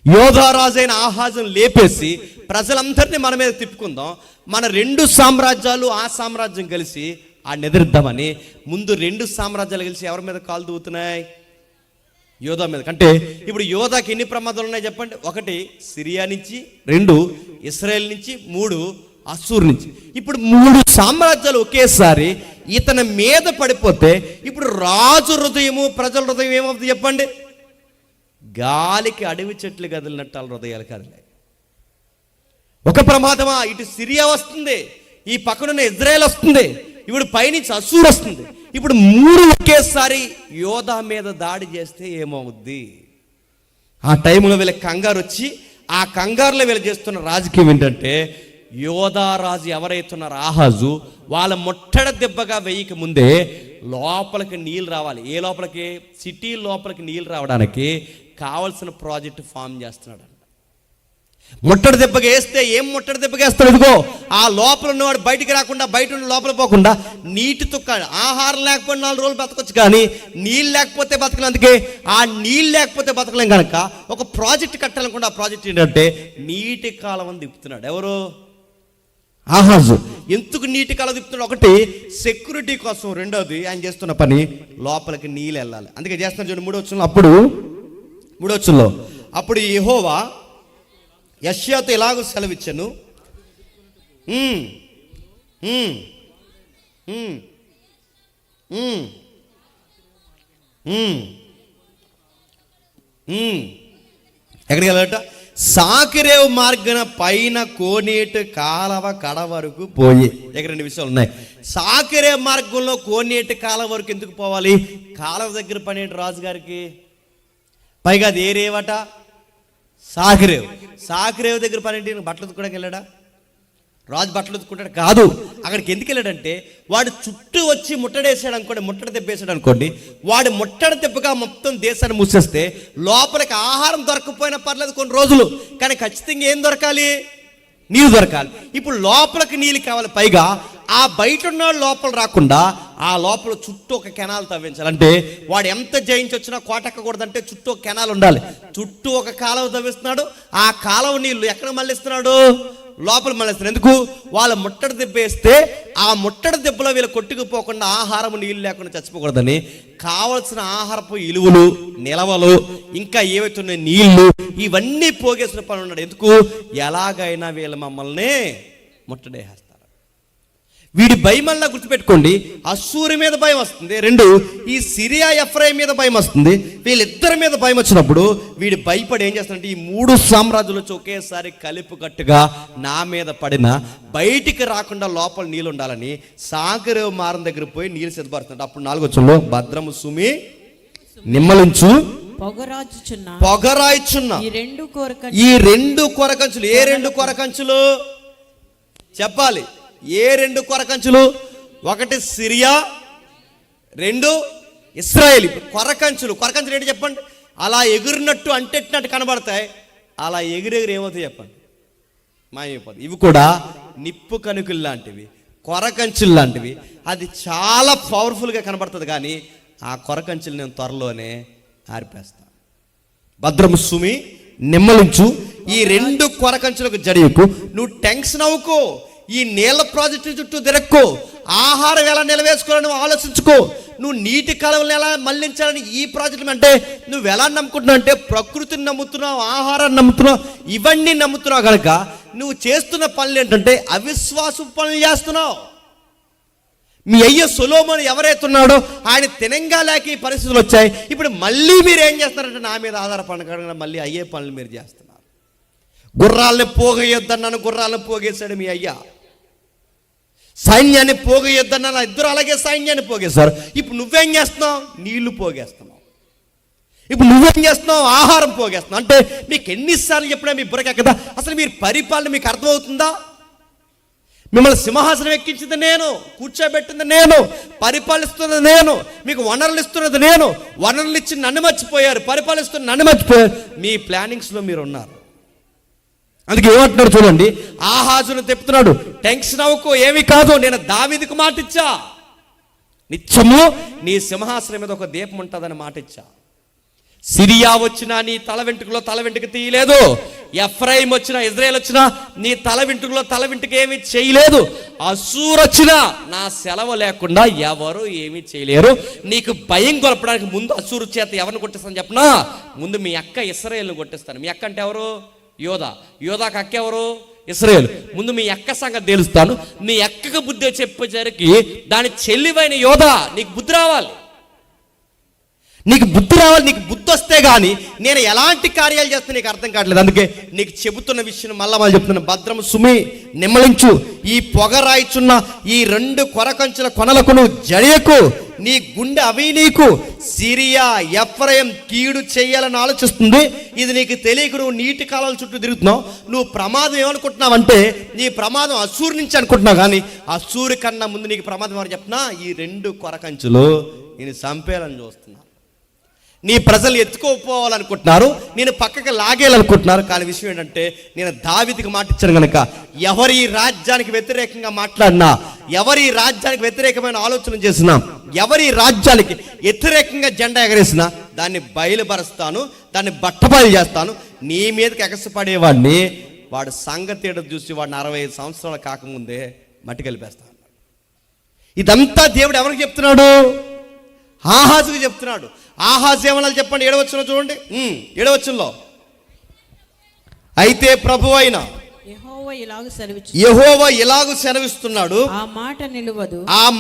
యోధా రాజు అయిన ఆహాజును లేపేసి ప్రజలందరినీ మన మీద తిప్పుకుందాం. మన 2 సామ్రాజ్యాలు ఆ సామ్రాజ్యం కలిసి ఆ ఎదిరిద్దామని ముందు 2 సామ్రాజ్యాలు కలిసి ఎవరి మీద కాలు దూవుతున్నాయి? యోధా మీద. అంటే ఇప్పుడు యోధాకి ఎన్ని ప్రమాదాలు ఉన్నాయి చెప్పండి? 1 సిరియా నుంచి, 2 ఇశ్రాయేల్ నుంచి, 3 అసూర్ నుంచి. ఇప్పుడు 3 సామ్రాజ్యాలు ఒకేసారి ఇతని మీద పడిపోతే ఇప్పుడు రాజు హృదయము ప్రజల హృదయం ఏమవుతుంది చెప్పండి? గాలికి అడవి చెట్లు కదిలినట్టు వాళ్ళ హృదయాలు కదిలాయి. ఒక ప్రమాదమా, ఇటు సిరియా వస్తుంది, ఈ పక్కనున్న ఇజ్రాయెల్ వస్తుంది, ఇప్పుడు పైనుంచి అసూర్ వస్తుంది. ఇప్పుడు 3 ఒకేసారి యోధా మీద దాడి చేస్తే ఏమవుద్ది? ఆ టైంలో వీళ్ళకి కంగారు వచ్చి ఆ కంగారులో వీళ్ళు చేస్తున్న రాజకీయం ఏంటంటే యోధా రాజు ఎవరైతున్నారో ఆహాజు వాళ్ళ ముట్టడి దెబ్బగా వేయక ముందే లోపలికి నీళ్ళు రావాలి. ఏ లోపలికి? సిటీ లోపలికి నీళ్ళు రావడానికి కావలసిన ప్రాజెక్టు ఫామ్ చేస్తున్నాడు. ముట్టడి దెబ్బగా వేస్తే ఏం ముట్టడి దెబ్బగా వేస్తాడు? ఇదిగో ఆ లోపల ఉన్నవాడు బయటికి రాకుండా, బయట ఉన్న లోపల పోకుండా నీటితో ఆహారం లేకపోతే 4 రోజులు బతకొచ్చు, కానీ నీళ్ళు లేకపోతే బతకలేం. అందుకే ఆ నీళ్ళు లేకపోతే బతకలేం కనుక ఒక ప్రాజెక్ట్ కట్టాలనుకుంటే ఆ ప్రాజెక్ట్ ఏంటంటే నీటి కాలువ తిప్పుతున్నాడు. ఎవరు? ఆహాజు. ఎందుకు నీటి కాలువ తిప్పుతున్నాడు? ఒకటి సెక్యూరిటీ కోసం, రెండోది ఆయన చేస్తున్న పని లోపలికి నీళ్ళు వెళ్ళాలి. అందుకే చేస్తున్నారు చూడండి 3వ వచనంలో. మూడో వచనంలో అప్పుడు యెహోవా యెషయాతో ఇలాగ సెలవిచ్చెను, ఎక్కడికి వెళ్ళాలట? సాకిరేవు మార్గన పైన కోనేటి కాలవ కడ వరకు పోయి. ఇక్కడ 2 విషయాలు ఉన్నాయి. సాకిరేవు మార్గంలో కోనేటి కాలవ వరకు ఎందుకు పోవాలి? కాలవ దగ్గర పనేటి రాజుగారికి, పైగా అది ఏ రేవట? సాకిరేవు. సాకిరేవు దగ్గర పనేటి బట్టలు ఉతుక్కోవడానికి వెళ్ళాడా? రాజు బట్టలు ఉతుక్కుంటాడు కాదు. అక్కడికి ఎందుకు వెళ్ళాడంటే వాడు చుట్టూ వచ్చి ముట్టడేసాడు అనుకోండి, ముట్టడి దెబ్బేసాడు అనుకోండి, వాడు ముట్టడి దెబ్బగా మొత్తం దేశాన్ని మూసేస్తే లోపలికి ఆహారం దొరకపోయినా పర్లేదు కొన్ని రోజులు, కానీ ఖచ్చితంగా ఏం దొరకాలి? నీళ్ళు దొరకాలి. ఇప్పుడు లోపలికి నీళ్ళు కావాలి. పైగా ఆ బయట ఉన్న లోపల రాకుండా ఆ లోపల చుట్టూ ఒక కెనాల్ తవ్వించాలి. అంటే వాడు ఎంత జయించి వచ్చినా కోటెక్కకూడదంటే చుట్టూ ఒక కెనాల్ ఉండాలి. చుట్టూ ఒక కాలువ తవ్విస్తున్నాడు. ఆ కాలువ నీళ్లు ఎక్కడ మళ్ళిస్తున్నాడు? లోపల మళ్ళిస్తున్నాడు. ఎందుకు? వాళ్ళ ముట్టడి దెబ్బ వేస్తే ఆ ముట్టడి దెబ్బలో వీళ్ళు కొట్టుకుపోకుండా ఆహారం నీళ్ళు లేకుండా చచ్చిపోకూడదని కావలసిన ఆహారపు ఇలువలు, నిలవలు, ఇంకా ఏవైతున్న నీళ్లు, ఇవన్నీ పోగేసిన పని ఉన్నాడు. ఎందుకు? ఎలాగైనా వీళ్ళు మమ్మల్ని ముట్టడేస్తారు. వీడి భయం వల్ల గుర్తుపెట్టుకోండి, అశ్షూరు మీద భయం వస్తుంది. 2 ఈ సిరియా ఎఫ్రాయిం మీద భయం వస్తుంది. వీళ్ళిద్దరి మీద భయం వచ్చినప్పుడు వీడి భయపడి ఏం చేస్తాడంటే ఈ 3 సామ్రాజ్యాలు వచ్చి ఒకేసారి కలిపి కట్టుగా నా మీద పడిన బయటికి రాకుండా లోపల నీళ్ళు ఉండాలని సాగరేవు మారం దగ్గర పోయి నీళ్ళు సిద్ధపడుతున్నాడు. అప్పుడు 4వ వచనంలో భద్రము సుమి నిమ్మలించు పొగరాయిచున్న ఈ 2 కొరకంచులు. ఏ 2 కొరకంచులు చెప్పాలి? ఏ 2 కొరకంచులు? ఒకటి సిరియా, 2 ఇశ్రాయేల్. కొరకంచులు ఏంటి చెప్పండి? అలా ఎగురినట్టు అంటెట్టినట్టు కనబడతాయి. అలా ఎగిరెగిరి ఏమవుతాయి చెప్పండి? మాయమైపోతాయి. ఇవి కూడా నిప్పు కణుకులు లాంటివి, కొరకంచులు లాంటివి. అది చాలా పవర్ఫుల్గా కనబడుతుంది, కానీ ఆ కొరకంచులు నేను త్వరలోనే ఆరిపేస్తాను. భద్రము సుమి నిమ్మలించు ఈ 2 కొరకంచులకు జడియకు. నువ్వు టెన్షన్ అవ్వకో, ఈ నీళ్ళ ప్రాజెక్టు చుట్టూ తిరక్కో, ఆహారం ఎలా నిలవేసుకోవాలని నువ్వు ఆలోచించుకో, నువ్వు నీటి కాలువలను ఎలా మళ్లించాలని ఈ ప్రాజెక్టులు. అంటే నువ్వు ఎలా నమ్ముకుంటున్నావు అంటే ప్రకృతిని నమ్ముతున్నావు, ఆహారాన్ని నమ్ముతున్నావు, ఇవన్నీ నమ్ముతున్నావు కనుక నువ్వు చేస్తున్న పనులు ఏంటంటే అవిశ్వాసం పనులు చేస్తున్నావు. మీ అయ్య సొలొమోను ఎవరైతున్నాడో ఆయన తినంగా లేక ఈ పరిస్థితులు వచ్చాయి. ఇప్పుడు మళ్ళీ మీరు ఏం చేస్తున్నారంటే నా మీద ఆధారపడకుండా మళ్ళీ అయ్యే పనులు మీరు చేస్తున్నారు. గుర్రాలని పోగేయొద్దన్నాను, గుర్రాలను పోగేశాడు మీ అయ్యా. సైన్యాన్ని పోగేయొద్దన్నాను, 2 అలాగే సైన్యాన్ని పోగేశారు. ఇప్పుడు నువ్వేం చేస్తున్నావు? నీళ్లు పోగేస్తున్నావు. ఇప్పుడు నువ్వేం చేస్తున్నావు? ఆహారం పోగేస్తున్నావు. అంటే మీకు ఎన్నిసార్లు చెప్పినా మీ బుర్రక కదా? అసలు మీరు పరిపాలన మీకు అర్థమవుతుందా? మిమ్మల్ని సింహాసనం ఎక్కించింది నేను, కూర్చోబెట్టింది నేను, పరిపాలిస్తున్నది నేను, మీకు వనరులు ఇస్తున్నది నేను. వనరులు ఇచ్చి నన్ను మర్చిపోయారు, పరిపాలిస్తున్న నన్ను మర్చిపోయారు. మీ ప్లానింగ్స్లో మీరు ఉన్నారు. అందుకే ఏమంటున్నాడు చూడండి, ఆహాజును తెప్పుతున్నాడు, టెన్షన్ అవ్వకో, ఏమి కాదు, నేను దావీదుకు మాట ఇచ్చా, నిత్యము నీ సింహాసనం మీద ఒక దీపం ఉంటుందని మాట ఇచ్చా. సిరియా వచ్చినా నీ తల వెంట్రుక తీయలేదు, ఎఫ్రాయిం వచ్చినా, ఇజ్రాయేల్ వచ్చినా నీ తల వెంట్రుక ఏమీ చేయలేదు, అశ్షూరు వచ్చినా నా సెలవు లేకుండా ఎవరు ఏమీ చేయలేరు. నీకు భయం కొలపడానికి ముందు అశ్షూరు చేత ఎవరిని కొట్టిస్తాను చెప్పనా? ముందు మీ అక్క ఇశ్రాయేల్ని కొట్టిస్తాను. మీ అక్క అంటే ఎవరు? యోధాకు అక్క ఎవరు? ఇశ్రాయేల్. ముందు మీ అక్క సంగతి తెలుస్తాను. నీ అక్కకు బుద్ధి చెప్పేసరికి దాని చెల్లివైన యోధా నీకు బుద్ధి రావాలి. నీకు బుద్ధి వస్తే కానీ నేను ఎలాంటి కార్యాలు చేస్తే నీకు అర్థం కావట్లేదు. అందుకే నీకు చెబుతున్న విషయం మళ్ళా చెప్తున్నా. భద్రము సుమి నిమ్మలించు ఈ పొగరాయిచున్న ఈ 2 కొరకంచుల కొనలకు నువ్వు జడియకు, నీ గుండె అవి నీకు సిరియా ఎఫ్రాయిం కీడు చేయాలని ఆలోచిస్తుంది. ఇది నీకు తెలియక నువ్వు నీటి కాలాల చుట్టూ తిరుగుతున్నావు. నువ్వు ప్రమాదం ఏమనుకుంటున్నావు అంటే నీ ప్రమాదం అశ్షూరు నుంచి అనుకుంటున్నావు, కానీ అశ్షూరు కన్నా ముందు నీకు ప్రమాదం ఎవరు చెప్పినా ఈ 2 కొరకంచులు నేను చంపేయాలని చూస్తున్నా. నీ ప్రజలు ఎత్తుకోపోవాలనుకుంటున్నారు, నేను పక్కకి లాగేయాలనుకుంటున్నారు. కానీ విషయం ఏంటంటే, నేను దావీదుకి మాట ఇచ్చాను కనుక ఎవరి రాజ్యానికి వ్యతిరేకంగా మాట్లాడినా, ఎవరి రాజ్యానికి వ్యతిరేకమైన ఆలోచన చేసినా, ఎవరి రాజ్యానికి వ్యతిరేకంగా జెండా ఎగరేసినా దాన్ని బయలుపరుస్తాను, దాన్ని బట్టబయలు చేస్తాను. నీ మీదకి ఎగసపడేవాడిని వాడు సంగతి ఏడో చూసి వాడిని 65 సంవత్సరాలు కాకముందే మట్టి కలిపేస్తాను. ఇదంతా దేవుడు ఎవరికి చెప్తున్నాడు? ఆహాజుకు చెప్తున్నాడు. ఆహాజు ఏమన్నా చెప్పండి, 7వ వచనం చూడండి. 7వ వచనంలో, అయితే ప్రభువు అయిన యెహోవా ఇలాగు సెలవిస్తున్నాడు, ఆ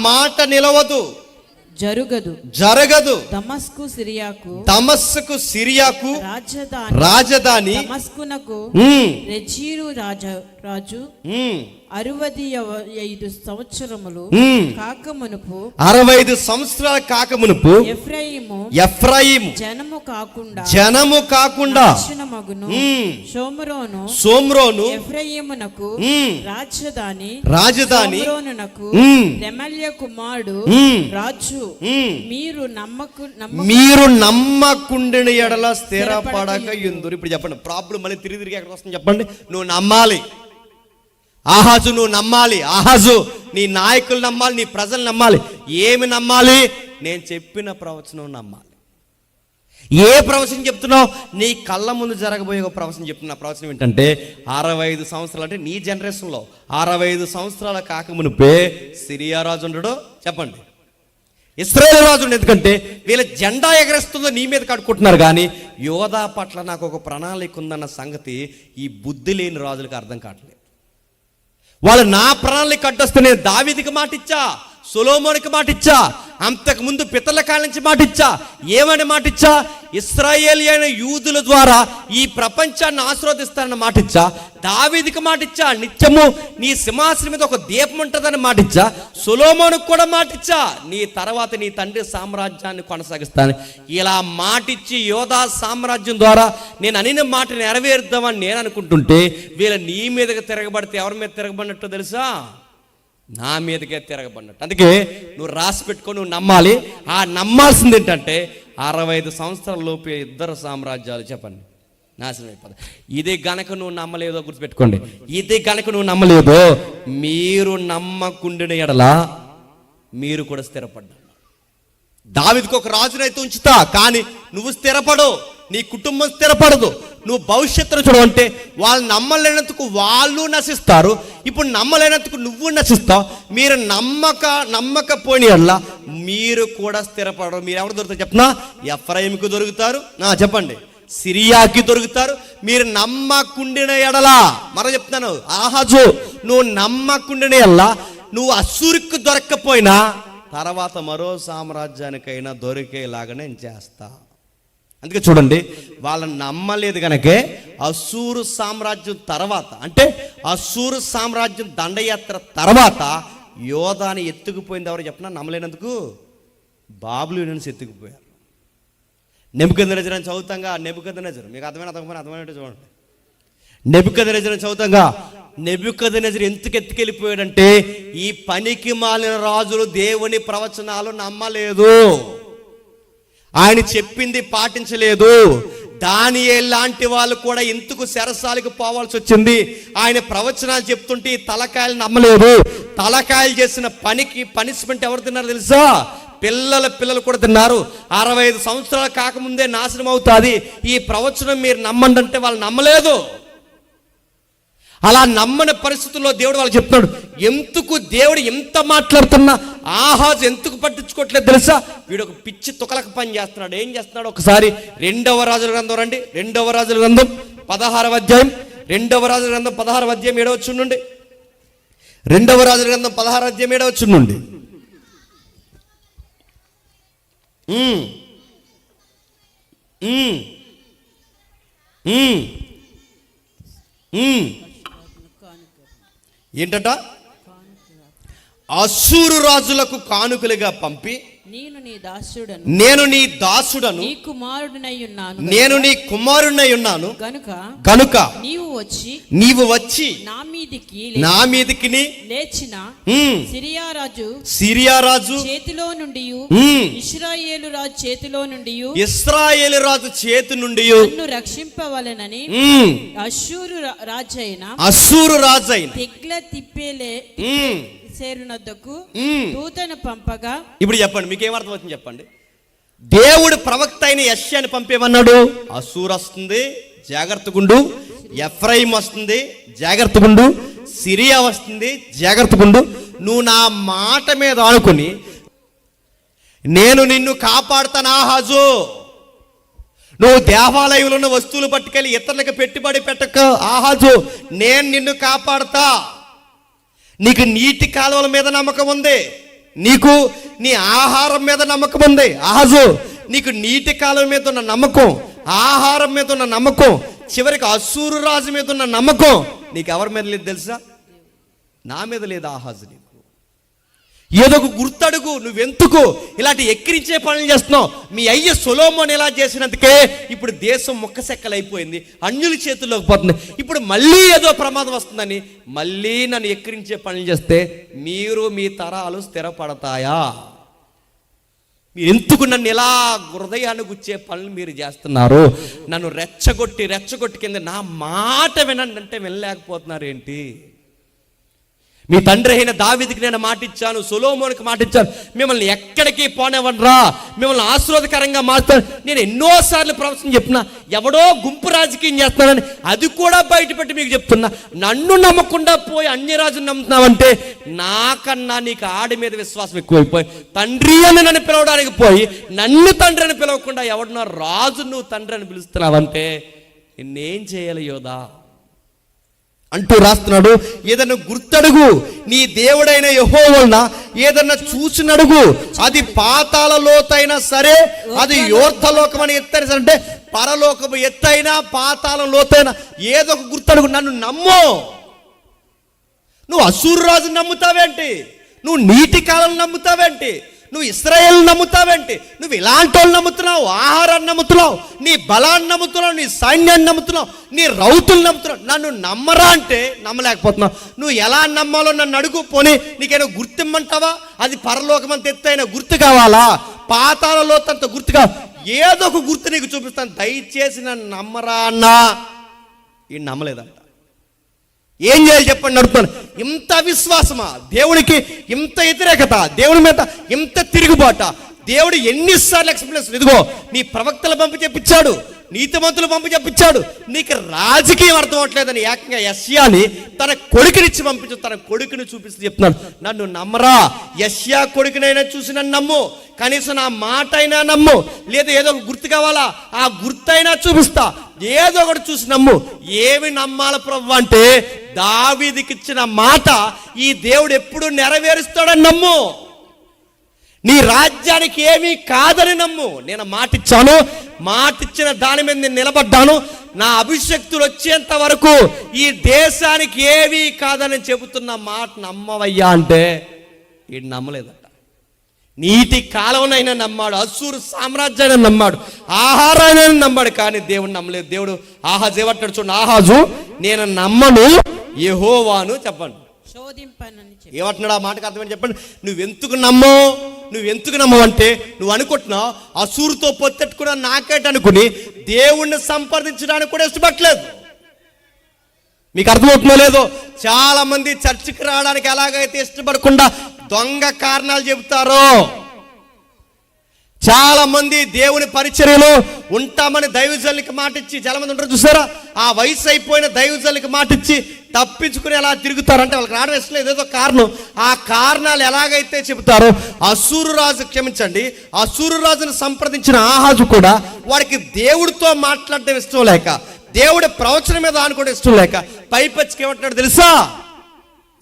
మాట నిలవదు, జరగదు. దమస్కు సిరియాకు రాజధాని, దమస్కునకు రెజీను రాజు 65 సంవత్సరములు కాకమునుపు 65 సంవత్సరాలు కాకమునుపు ఎఫ్రాయిము జనము కాకుండా షోమ్రోను ఎఫ్రాయిమునకు రాజధాని రెమల్య కుమారుడు రాజు. మీరు నమ్మకుండిన ఎడల స్థిరపడక యుందురు. ఇప్పుడు చెప్పండి, ప్రాబ్లం మళ్ళీ తిరిగి ఎక్కడికి వస్తుంది చెప్పండి. నువ్వు నమ్మాలి ఆహాజు, నువ్వు నమ్మాలి ఆహాజు, నీ నాయకులు నమ్మాలి, నీ ప్రజలు నమ్మాలి. ఏమి నమ్మాలి? నేను చెప్పిన ప్రవచనం నమ్మాలి. ఏ ప్రవచనం చెప్తున్నావు? నీ కళ్ళ ముందు జరగబోయే ఒక ప్రవచనం చెప్తున్నా. ప్రవచనం ఏంటంటే 65 సంవత్సరాలు, అంటే నీ జనరేషన్లో 65 సంవత్సరాల కాకమునుపే సిరియా రాజు ఉండడు. చెప్పండి, ఇశ్రాయేలు రాజు ఉండడు. ఎందుకంటే వీళ్ళ జెండా ఎగరేస్తుందో నీ మీద కట్టుకుంటున్నారు, కానీ యోధా పట్ల నాకు ఒక ప్రణాళిక ఉందన్న సంగతి ఈ బుద్ధి లేని రాజులకు అర్థం కావట్లేదు. వాళ్ళు నా ప్రణాళిక అడ్డొస్తే నేను దావీదుకి మాట ఇచ్చా, సొలొమోనుకి మాట ఇచ్చా, అంతకు ముందు పితరుల కాలం నుంచి మాట ఇచ్చా. ఏమని మాట ఇచ్చా? ఇశ్రాయేలీయులైన యూదుల ద్వారా ఈ ప్రపంచాన్ని ఆశీర్వదిస్తానన్న మాట ఇచ్చా. దావీదుకి మాట ఇచ్చా, నిత్యము నీ సింహాసనం మీద ఒక దీపం ఉంటుందని మాట ఇచ్చా. సొలొమోనుకు కూడా మాట ఇచ్చా, నీ తర్వాత నీ తండ్రి సామ్రాజ్యాన్ని కొనసాగిస్తాను. ఇలా మాటిచ్చి యోధా సామ్రాజ్యం ద్వారా నేను అనిన మాట నెరవేరుద్దామని నేను అనుకుంటుంటే వీళ్ళ నీ మీదకి తిరగబడితే ఎవరి మీద తిరగబడినట్టు తెలుసా? నా మీదకే తిరగబడినట్టు. అందుకే నువ్వు రాసి పెట్టుకొని నువ్వు నమ్మాలి. ఆ నమ్మాల్సింది ఏంటంటే 65 సంవత్సరాల లోపే 2 సామ్రాజ్యాలు చెప్పండి నాశనం అయిపోతాయి. ఇది గనక నువ్వు నమ్మలేదో గుర్తుపెట్టుకోండి, ఇది గనక నువ్వు నమ్మలేదో, మీరు నమ్మకుండిన ఎడల మీరు కూడా స్థిరపడ్డా. దావీదుకు ఒక రాజునైతే ఉంచుతా, కానీ నువ్వు స్థిరపడు, నీ కుటుంబం స్థిరపడదు. నువ్వు భవిష్యత్తును చూడవంటే వాళ్ళు నమ్మలేనందుకు వాళ్ళు నశిస్తారు, ఇప్పుడు నమ్మలేనందుకు నువ్వు నశిస్తావు. మీరు నమ్మకపోయిన ఎడల మీరు కూడా స్థిరపడరు. మీరు ఎవరు దొరుకుతారు చెప్పనా? ఎఫ్రాయిముకు దొరుకుతారు, చెప్పండి, సిరియాకి దొరుకుతారు. మీరు నమ్మకుండిన ఎడల, మరో చెప్తాను, ఆహాజు నువ్వు నమ్మకుండిన ఎడల నువ్వు అస్సూరుకు దొరక్కపోయినా తర్వాత మరో సామ్రాజ్యానికైనా దొరికేలాగా నేను చేస్తా. అందుకే చూడండి, వాళ్ళని నమ్మలేదు కనుకే అస్సూరు సామ్రాజ్యం తర్వాత, అంటే అస్సూరు సామ్రాజ్యం దండయాత్ర తర్వాత యోధాని ఎత్తుకుపోయింది ఎవరు చెప్పినా? నమ్మలేనందుకు బాబులోనియన్స్ ఎత్తుకుపోయారు. నెబుకద్నెజరు చదువుతాంగా, నెబుకద్నెజరు మీకు అర్థమైనట్టు చూడండి. నెబుకద్నెజరు చదువుతాంగా, నెబుకద్నెజరు ఎందుకు ఎత్తుకెళ్ళిపోయాడంటే ఈ పనికి మాలిన రాజులు దేవుని ప్రవచనాలు నమ్మలేదు, ఆయన చెప్పింది పాటించలేదు. దానియేలు లాంటి వాళ్ళు కూడా ఎందుకు చెరసాలకు పోవాల్సి వచ్చింది? ఆయన ప్రవచనాలు చెప్తుంటే తలకాయలు నమ్మలేదు. తలకాయలు చేసిన పనికి పనిష్మెంట్ ఎవరు తిన్నారు తెలుసా? పిల్లలు కూడా తిన్నారు. 65 సంవత్సరాలు కాకముందే నాశనం అవుతుంది, ఈ ప్రవచనం మీరు నమ్మండి అంటే వాళ్ళు నమ్మలేదు. అలా నమ్మని పరిస్థితుల్లో దేవుడు వాళ్ళు చెప్తున్నాడు. ఎందుకు దేవుడు ఎంత మాట్లాడుతున్నా ఆహాజు ఎందుకు పట్టించుకోవట్లేదు తెలుసా? వీడు ఒక పిచ్చి తుకలక పని చేస్తున్నాడు. ఏం చేస్తున్నాడు? ఒకసారి 2వ రాజుల గ్రంథం రండి. 2వ రాజుల గ్రంథం 16వ అధ్యాయం, 2వ రాజుల గ్రంథం 16వ అధ్యాయం 7వ వచనం నుండి, 2వ రాజుల గ్రంథం 16వ అధ్యాయం 7వ వచనం నుండి. ఏంటట? అస్సూరు రాజులకు కానుకలుగా పంపి నేను నీ దాసుడను, నేను నీ దాసుడను, నీ కుమారుడినై ఉన్నాను, నేను నీ కుమారుడినై ఉన్నాను గనుక నీవు వచ్చి నా మీదికి లేచిన సిరియా రాజు చేతిలో నుండి ఇశ్రాయేలు రాజు చేతిలో నుండి చేతి నుండి నన్ను రక్షింపవలెనని అష్షూరు రాజైన తిగ్లత్-పిలేసెరునొద్దకు దూతను పంపగా. ఇప్పుడు చెప్పండి, మీకు ఏమర్థం అవుతుంది చెప్పండి. దేవుడు ప్రవక్త అయిన యెషయాని పంపేమన్నాడు. అష్షూరు వస్తుంది, జాగ్రత్తగుండు. ఎఫ్రాయిం వస్తుంది, జాగ్రత్తగుండు. సిరియా వస్తుంది, జాగ్రత్తగుండు. నువ్వు నా మాట మీద ఆనుకుని నేను నిన్ను కాపాడుతాను ఆహాజు. నువ్వు దేవాలయంలో ఉన్న వస్తువులు పట్టుకెళ్ళి ఇతరులకు పెట్టుబడి పెట్టక ఆహాజు, నేను నిన్ను కాపాడుతా. నీకు నీటి కాలువల మీద నమ్మకం ఉంది, నీకు నీ ఆహారం మీద నమ్మకం ఉంది ఆహాజు. నీకు నీటి కాలువ మీద ఉన్న నమ్మకం, ఆహారం మీద ఉన్న నమ్మకం, చివరికి అష్షూరు రాజు మీద ఉన్న నమ్మకం నీకు ఎవరి మీద లేదు తెలుసా? నా మీద లేదు ఆహాజు. నీకు ఏదో ఒక గుర్తడుగు. నువ్వెందుకు ఇలాంటి ఎక్కిరించే పనులు చేస్తున్నావు? మీ అయ్య సొలొమోను ఎలా చేసినందుకే ఇప్పుడు దేశం ముక్కసెక్కలైపోయింది, అన్యుల చేతుల్లోకి పోతుంది. ఇప్పుడు మళ్ళీ ఏదో ప్రమాదం వస్తుందని మళ్ళీ నన్ను ఎక్కిరించే పనులు చేస్తే మీరు మీ తరాలు స్థిరపడతాయా? మీరు ఎందుకు నన్ను ఇలా హృదయాన్ని గుచ్చే పనులు మీరు చేస్తున్నారు? నన్ను రెచ్చగొట్టి కింద నా మాట వినండి అంటే వినలేకపోతున్నారు ఏంటి? మీ తండ్రి అయిన దావీదుకి నేను మాట ఇచ్చాను, సొలొమోనుకి మాట ఇచ్చాను, మిమ్మల్ని ఎక్కడికి పోనివ్వనురా, మిమ్మల్ని ఆశీర్వాదకరంగా మారుతాను. నేను ఎన్నోసార్లు ప్రవచనం చెప్పినా, ఎవడో గుంపు రాజకీయం చేస్తున్నానని అది కూడా బయటపెట్టి మీకు చెప్తున్నా. నన్ను నమ్మకుండా పోయి అన్య రాజును నమ్ముతున్నావంటే నాకన్నా నీకు ఆడి మీద విశ్వాసం ఎక్కువైపోయి తండ్రి అని నన్ను పిలవడానికి పోయి నన్ను తండ్రి అని పిలవకుండా ఎవడన్నా రాజు నువ్వు తండ్రి అని పిలుస్తున్నావంటే నిన్నేం చేయాలి యోధా అంటూ రాస్తున్నాడు. ఏదన్నా గుర్తడుగు, నీ దేవుడైన యెహోవాను ఏదన్నా చూసినడుగు. అది పాతాళ లోతైనా సరే, అది యోర్ధలోకం అని ఎత్తైనా సరే, అంటే పరలోకము ఎత్తైనా పాతాళం లోతైనా ఏదో ఒక గుర్తడుగు. నన్ను నమ్ము. నువ్వు అష్షూరు రాజును నమ్ముతావేంటి? నువ్వు నీటి కాలం నమ్ముతావేంటి? నువ్వు ఇశ్రాయేలు నమ్ముతావేంటి? నువ్వు ఇలాంటి వాళ్ళు నమ్ముతున్నావు, ఆహారాన్ని నమ్ముతున్నావు, నీ బలాన్ని నమ్ముతున్నావు, నీ సైన్యాన్ని నమ్ముతున్నావు, నీ రౌతులు నమ్ముతున్నావు. నన్ను నమ్మరా అంటే నమ్మలేకపోతున్నావు. నువ్వు ఎలా నమ్మాలో నన్ను అడుగు. పోనీ నీకేదో గుర్తిమ్మంటావా? అది పరలోకం అంత ఎత్తైన గుర్తు కావాలా, పాతాళ లోతంత గుర్తు కావాలి? ఏదో ఒక గుర్తు నీకు చూపిస్తాను, దయచేసి నన్ను నమ్మరా అన్నా. ఈ నమ్మలేదంట. ఏం చేయాలి చెప్పండి అడుగుతాను. ఇంత విశ్వాసమా? దేవుడికి ఇంత వ్యతిరేకత, దేవుడి మీద ఇంత తిరుగుబాట. దేవుడు ఎన్నిసార్లు ఎక్స్ప్లెనేషన్, ఇదిగో నీ ప్రవక్తలు పంపి చెప్పించాడు, నీతిమంతులు పంపి చెప్పించాడు, నీకు రాజకీయం అర్థం అవట్లేదని ఏకంగా యెషయాని తన కొడుకునిచ్చి పంపించు. తన కొడుకుని చూపిస్తూ చెప్తున్నాడు, నన్ను నమ్మరా? యెషయా కొడుకునైనా చూసి నన్ను నమ్ము, కనీసం నా మాట అయినా నమ్ము. లేదా ఏదో ఒక గుర్తు కావాలా? ఆ గుర్తైనా చూపిస్తా, ఏదో ఒకటి చూసి నమ్ము. ఏమి నమ్మాల ప్రభు అంటే దావీదుకి ఇచ్చిన మాట ఈ దేవుడు ఎప్పుడు నెరవేరుస్తాడని నమ్ము. నీ రాజ్యానికి ఏమీ కాదని నమ్ము. నేను మాటిచ్చాను, మాటిచ్చిన దాని మీద నేను నిలబడ్డాను. నా అభిషక్తులు వచ్చేంత వరకు ఈ దేశానికి ఏమీ కాదని చెబుతున్న మాట నమ్మవయ్యా అంటే ఈడు నమ్మలేదట. నీటి కాలంనైనా నమ్మాడు, అష్షూరు సామ్రాజ్యాన్ని నమ్మాడు, ఆహారాన్ని నమ్మాడు, కానీ దేవుడు నమ్మలేదు. దేవుడు ఆహాజు ఏమంటాడు చూడండి. ఆహాజు నేను నమ్మను యెహోవాను చెప్పండి ఏమంటున్నాడు? ఆ మాటకు అర్థమని చెప్పండి. నువ్వెందుకు నమ్మవు అంటే నువ్వు అనుకుంటున్నావు అష్షూరుతో పొత్తెట్టుకున్నా నాకేట అనుకుని దేవుణ్ణి సంప్రదించడానికి కూడా ఇష్టపడలేదు. మీకు అర్థమవుతుందో లేదో? చాలా మంది చర్చికి రావడానికి ఎలాగైతే ఇష్టపడకుండా దొంగ కారణాలు చెబుతారో, చాలా మంది దేవుని పరిచర్యలో ఉంటామని దైవజనులకి మాటిచ్చి, చాలా మంది ఉంటారు చూసారా, ఆ వయసు అయిపోయిన దైవజనులకి మాటిచ్చి తప్పించుకుని ఎలా తిరుగుతారంటే వాళ్ళకి రావడం ఇష్టం లేదు, ఏదో కారణం. ఆ కారణాలు ఎలాగైతే చెబుతారో అష్షూరు రాజు, క్షమించండి, అష్షూరు రాజును సంప్రదించిన ఆహాజు కూడా వాడికి దేవుడితో మాట్లాడడం ఇష్టం లేక, దేవుడి ప్రవచనం మీద ఆనుకోవడం ఇష్టం లేక పైపచ్చికి ఏమంటున్నాడు తెలుసా?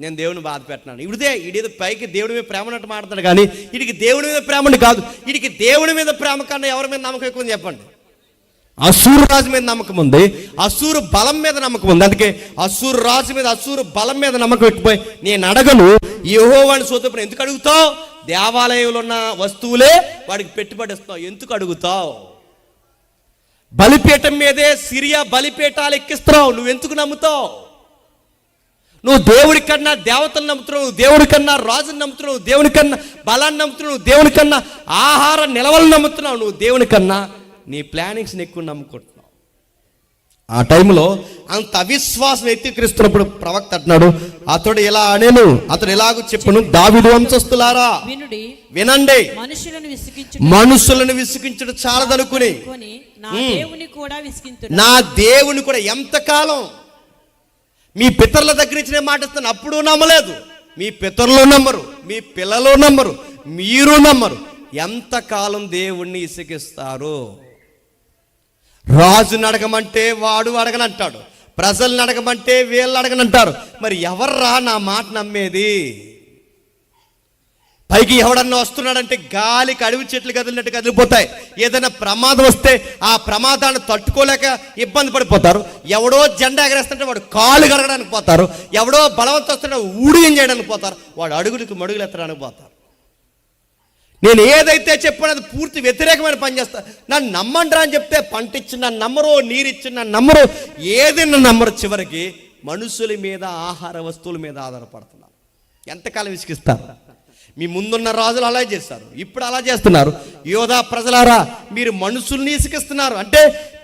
నేను దేవుని బాధ పెట్టినాను. ఇదేదో పైకి దేవుడి మీద ప్రేమ ఉన్నట్టు మాట్లాడతాడు, కానీ వీడికి దేవుడి మీద ప్రేమ కాదు. వీడికి దేవుడి మీద ప్రేమ కన్నా ఎవరి మీద నమ్మకం ఎక్కువ చెప్పండి? అష్షూరు రాజు మీద నమ్మకం ఉంది, అష్షూరు బలం మీద నమ్మకం ఉంది. అందుకే అష్షూరు రాజు మీద, అష్షూరు బలం మీద నమ్మకం ఎక్కుపోయి నేను అడగను, యెహోవాని సోదరుని ఎందుకు అడుగుతావు? దేవాలయంలో ఉన్న వస్తువులే వాడికి పెట్టుబడి ఇస్తున్నావు. ఎందుకు అడుగుతావు? బలిపీఠం మీదే సిరియా బలిపీఠాలు ఎక్కిస్తున్నావు. నువ్వెందుకు నమ్ముతావు? నువ్వు దేవుడి కన్నా దేవతలు నమ్ముతున్నావు, నువ్వు దేవుడి కన్నా రాజుని నమ్ముతున్నావు, నువ్వు దేవుని కన్నా బలాన్ని నమ్ముతున్నావు, నువ్వు దేవుని కన్నా ఆహార నిలవలను నమ్ముతున్నావు, నువ్వు దేవుని కన్నా నీ ప్లానింగ్స్ని ఎక్కువ నమ్ముకుంటున్నావు. ఆ టైంలో అంత అవిశ్వాసం ఎత్తిక్రిస్తున్నప్పుడు ప్రవక్త అంటున్నాడు, అతడు ఇలా అనేను, అతడు ఎలాగూ చెప్పును, దావీదు వంశస్థులారా వినండి, మనుషులను విసిగించడం చాలదనుకుని నా దేవుని కూడా ఎంతకాలం మీ పితరుల దగ్గర నుంచి నేను మాటిస్తాను, అప్పుడు నమ్మలేదు, మీ పితరులు నమ్మరు, మీ పిల్లలు నమ్మరు, మీరు నమ్మరు. ఎంతకాలం దేవుణ్ణి ఇసిగిస్తారు? రాజుని అడగమంటే వాడు అడగనంటాడు, ప్రజల్ని అడగమంటే వీళ్ళు అడగనంటారు. మరి ఎవర్రా నా మాట నమ్మేది? పైకి ఎవడన్నా వస్తున్నాడంటే గాలికి అడవి చెట్లు కదిలినట్టు కదిలిపోతాయి. ఏదైనా ప్రమాదం వస్తే ఆ ప్రమాదాన్ని తట్టుకోలేక ఇబ్బంది పడిపోతారు. ఎవడో జెండా ఎగరేస్తుంటే వాడు కాలు కడగడానికి పోతారు, ఎవడో బలవంతం వస్తుంటే ఊడియం చేయడానికి పోతారు, వాడు అడుగులకు మడుగులు ఎత్తడానికి పోతారు. నేను ఏదైతే చెప్పానో అది పూర్తి వ్యతిరేకమైన పని చేస్తా. నన్ను నమ్మండ్రా అని చెప్తే పంట ఇచ్చి నన్ను నమ్మరు, నీరిచ్చి నన్ను నమ్మరు, ఏదైనా నమ్మరు. చివరికి మనుషుల మీద, ఆహార వస్తువుల మీద ఆధారపడుతున్నారు. ఎంతకాలం విసిగిస్తారు? మీ ముందున్న రాజులు అలా చేస్తారు, ఇప్పుడు అలా చేస్తున్నారు. యోధా ప్రజలారా, మీరు మనుషుల్ని ఇసికిస్తున్నారు. అంటే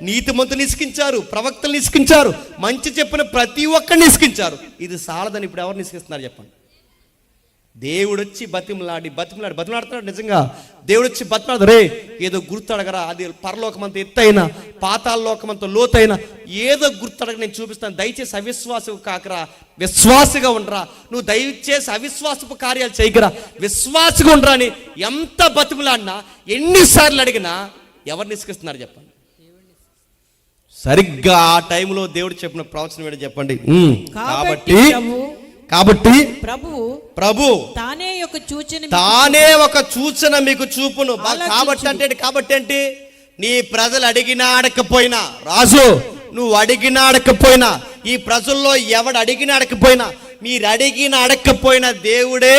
నీతిమంతుని ఇసికించారు, ప్రవక్తలు ఇసికించారు, మంచి చెప్పిన ప్రతి ఒక్కరిని ఇసికించారు. ఇది సాలదని ఇప్పుడు ఎవరిని ఇసికిస్తున్నారు చెప్పండి? దేవుడు వచ్చి బతిమలాడుతున్నాడు. నిజంగా దేవుడు వచ్చి బతిమలాడు, రే ఏదో గుర్తు అడగరా, అది పరలోకమంత ఎత్తైన, పాతాళ లోకమంత లోతైన ఏదో గుర్తు అడగ, నేను చూపిస్తాను. దయచేసి అవిశ్వాసపు కాకరా, విశ్వాసగా ఉండరా, నువ్వు దయచేసి అవిశ్వాసపు కార్యాలు చేయకరా, విశ్వాసగా ఉండరా అని ఎంత బతిమలాడినా, ఎన్నిసార్లు అడిగినా ఎవరిని ఇసుకిస్తున్నారు చెప్పండి? సరిగ్గా ఆ టైంలో దేవుడు చెప్పిన ప్రవచనం ఏంటో చెప్పండి. కాబట్టి ప్రభు తానే ఒక సూచన మీకు చూపును. కాబట్టి ఏంటి? నీ ప్రజలు అడిగినా అడగకపోయినా, రాజు నువ్వు అడిగినా అడగకపోయినా, ఈ ప్రజల్లో ఎవడు అడిగినా అడగకపోయినా, మీరు అడిగినా అడగకపోయినా దేవుడే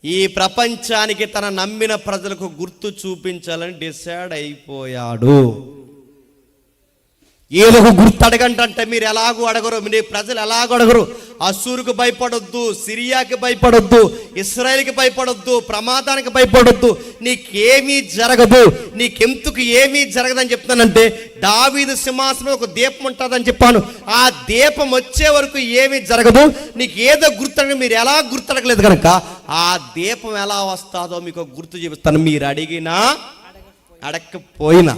ఈ ప్రపంచానికి తన నమ్మిన ప్రజలకు గుర్తు చూపించాలని డిసైడ్ అయిపోయాడు. ఏదో ఒక గుర్తు అడగంటే మీరు ఎలాగూ అడగరు, మీ ప్రజలు ఎలాగూ అడగరు. అస్సూరుకు భయపడొద్దు, సిరియాకి భయపడొద్దు, ఇశ్రాయేలుకి భయపడొద్దు, ప్రమాదానికి భయపడొద్దు, నీకేమీ జరగదు, నీకెందుకు ఏమీ జరగదని చెప్తానంటే, దావీదు సింహాసనం ఒక దీపం ఉంటుందని చెప్పాను. ఆ దీపం వచ్చే వరకు ఏమీ జరగదు. నీకు ఏదో గుర్తు మీరు ఎలా గుర్తడగలేదు కనుక ఆ దీపం ఎలా వస్తుందో మీకు గుర్తు చూపిస్తాను. మీరు అడిగినా అడగకపోయినా,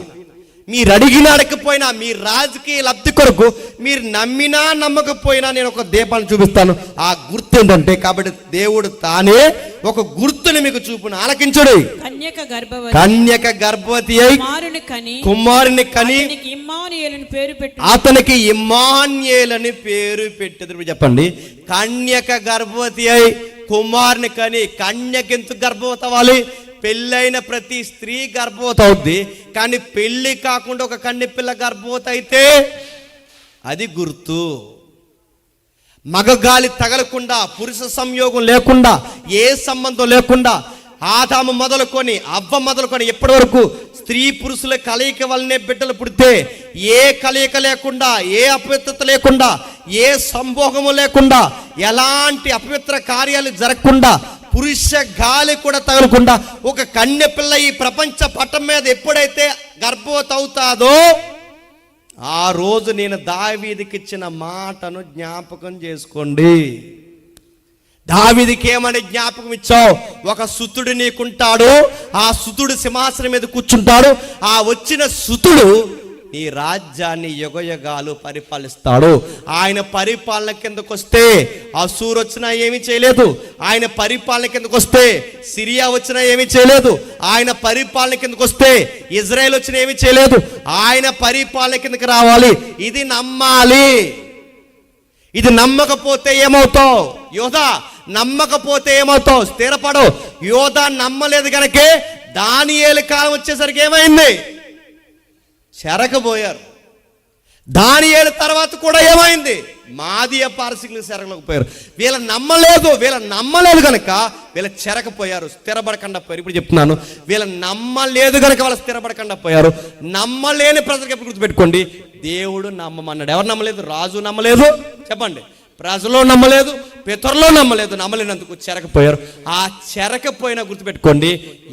మీరు అడిగినా అడగకపోయినా, మీ రాజకీయ లబ్ధి కొరకు మీరు నమ్మినా నమ్మకపోయినా నేను ఒక దీపాన్ని చూపిస్తాను. ఆ గుర్తు ఏంటంటే, కాబట్టి దేవుడు తానే ఒక గుర్తుని మీకు చూపును. ఆలకించుడు. కన్యక గర్భవతి అయి కుమారుని కని అతనికి ఇమ్మానుయేలని పేరు పెట్టేది. చెప్పండి, కన్యక గర్భవతి అయి కుమారుని కని. కన్యక ఎందుకు గర్భవతి అవ్వాలి? పెళ్ళైన ప్రతి స్త్రీ గర్భవతి అవుద్ది, కానీ పెళ్ళి కాకుండా ఒక కన్య పిల్ల గర్భవతి అయితే అది గుర్తు. మగగాలి తగలకుండా, పురుష సంయోగం లేకుండా, ఏ సంబంధం లేకుండా, ఆదాము మొదలుకొని అవ్వ మొదలుకొని ఇప్పటి వరకు స్త్రీ పురుషుల కలయిక వల్లనే బిడ్డలు పుడితే, ఏ కలయిక లేకుండా, ఏ అపవిత్రత లేకుండా, ఏ సంభోగము లేకుండా, ఎలాంటి అపవిత్ర కార్యాలు జరగకుండా, పురుష గాలి కూడా తగలకుండా ఒక కన్య పిల్ల ఈ ప్రపంచ పటం మీద ఎప్పుడైతే గర్భవతి అవుతాదో ఆ రోజు నేను దావీదుకి ఇచ్చిన మాటను జ్ఞాపకం చేసుకోండి. దావీదుకి ఏమని జ్ఞాపకం ఇచ్చావు? ఒక సుతుడు నీకుంటాడు, ఆ సుతుడు సింహాసనం మీద కూర్చుంటాడు, ఆ వచ్చిన సుతుడు ఈ రాజ్యాన్ని యుగయుగాలు పరిపాలిస్తాడు. ఆయన పరిపాలన కిందకు వస్తే అసూరు వచ్చినా ఏమీ చేయలేదు, ఆయన పరిపాలన కిందకు వస్తే సిరియా వచ్చినా ఏమీ చేయలేదు, ఆయన పరిపాలన కిందకు వస్తే ఇజ్రాయెల్ వచ్చినా ఏమీ చేయలేదు. ఆయన పరిపాలన కిందకి రావాలి. ఇది నమ్మాలి. ఇది నమ్మకపోతే ఏమవుతావు? యోధా నమ్మకపోతే ఏమవుతావు? స్థిరపడవు. యోధా నమ్మలేదు కనుకే దానియేలు కాలం వచ్చేసరికి ఏమైంది? చెరగబోయారు. దానియేలు తర్వాత కూడా ఏమైంది? మాదీయ పారసీకులు చెరగలేకపోయారు. వీళ్ళ నమ్మలేదు కనుక వీళ్ళ చెరకపోయారు, స్థిరపడకుండా పోయారు. ఇప్పుడు చెప్తున్నాను, వీళ్ళ నమ్మలేదు కనుక వాళ్ళు స్థిరపడకుండా పోయారు. నమ్మలేని ప్రజలకు ఎప్పుడు గుర్తుపెట్టుకోండి, దేవుడు నమ్మమన్నాడు. ఎవరు నమ్మలేదు? రాజు నమ్మలేదు, చెప్పండి. ప్రజలు నమ్మలేదు, పితరులు నమ్మలేదు. నమ్మలేనందుకు చెరకపోయారు. ఆ చెరకపోయినా గుర్తుపెట్టుకోండి,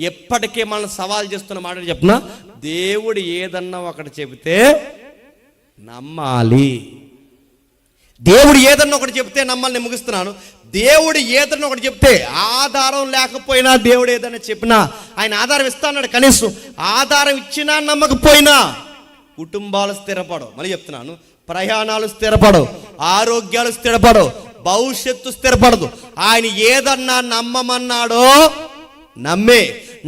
ఎప్పటికీ మనల్ని సవాల్ చేస్తున్న మాట చెప్తున్నా, దేవుడు ఏదన్నా ఒకటి చెబితే నమ్మాలి. దేవుడు ఏదన్నా ఒకటి చెప్తే నమ్మాలి. నేను ముగిస్తున్నాను. దేవుడు ఏదన్నా ఒకటి చెప్తే, ఆధారం లేకపోయినా దేవుడు ఏదన్నా చెప్పినా ఆయన ఆధారం ఇస్తాన్నాడు. కనీసం ఆధారం ఇచ్చినా నమ్మకపోయినా కుటుంబాలు స్థిరపడవు. మళ్ళీ చెప్తున్నాను, ప్రయాణాలు స్థిరపడవు, ఆరోగ్యాలు స్థిరపడవు, భవిష్యత్తు స్థిరపడదు. ఆయన ఏదన్నా నమ్మమన్నాడో నమ్మే.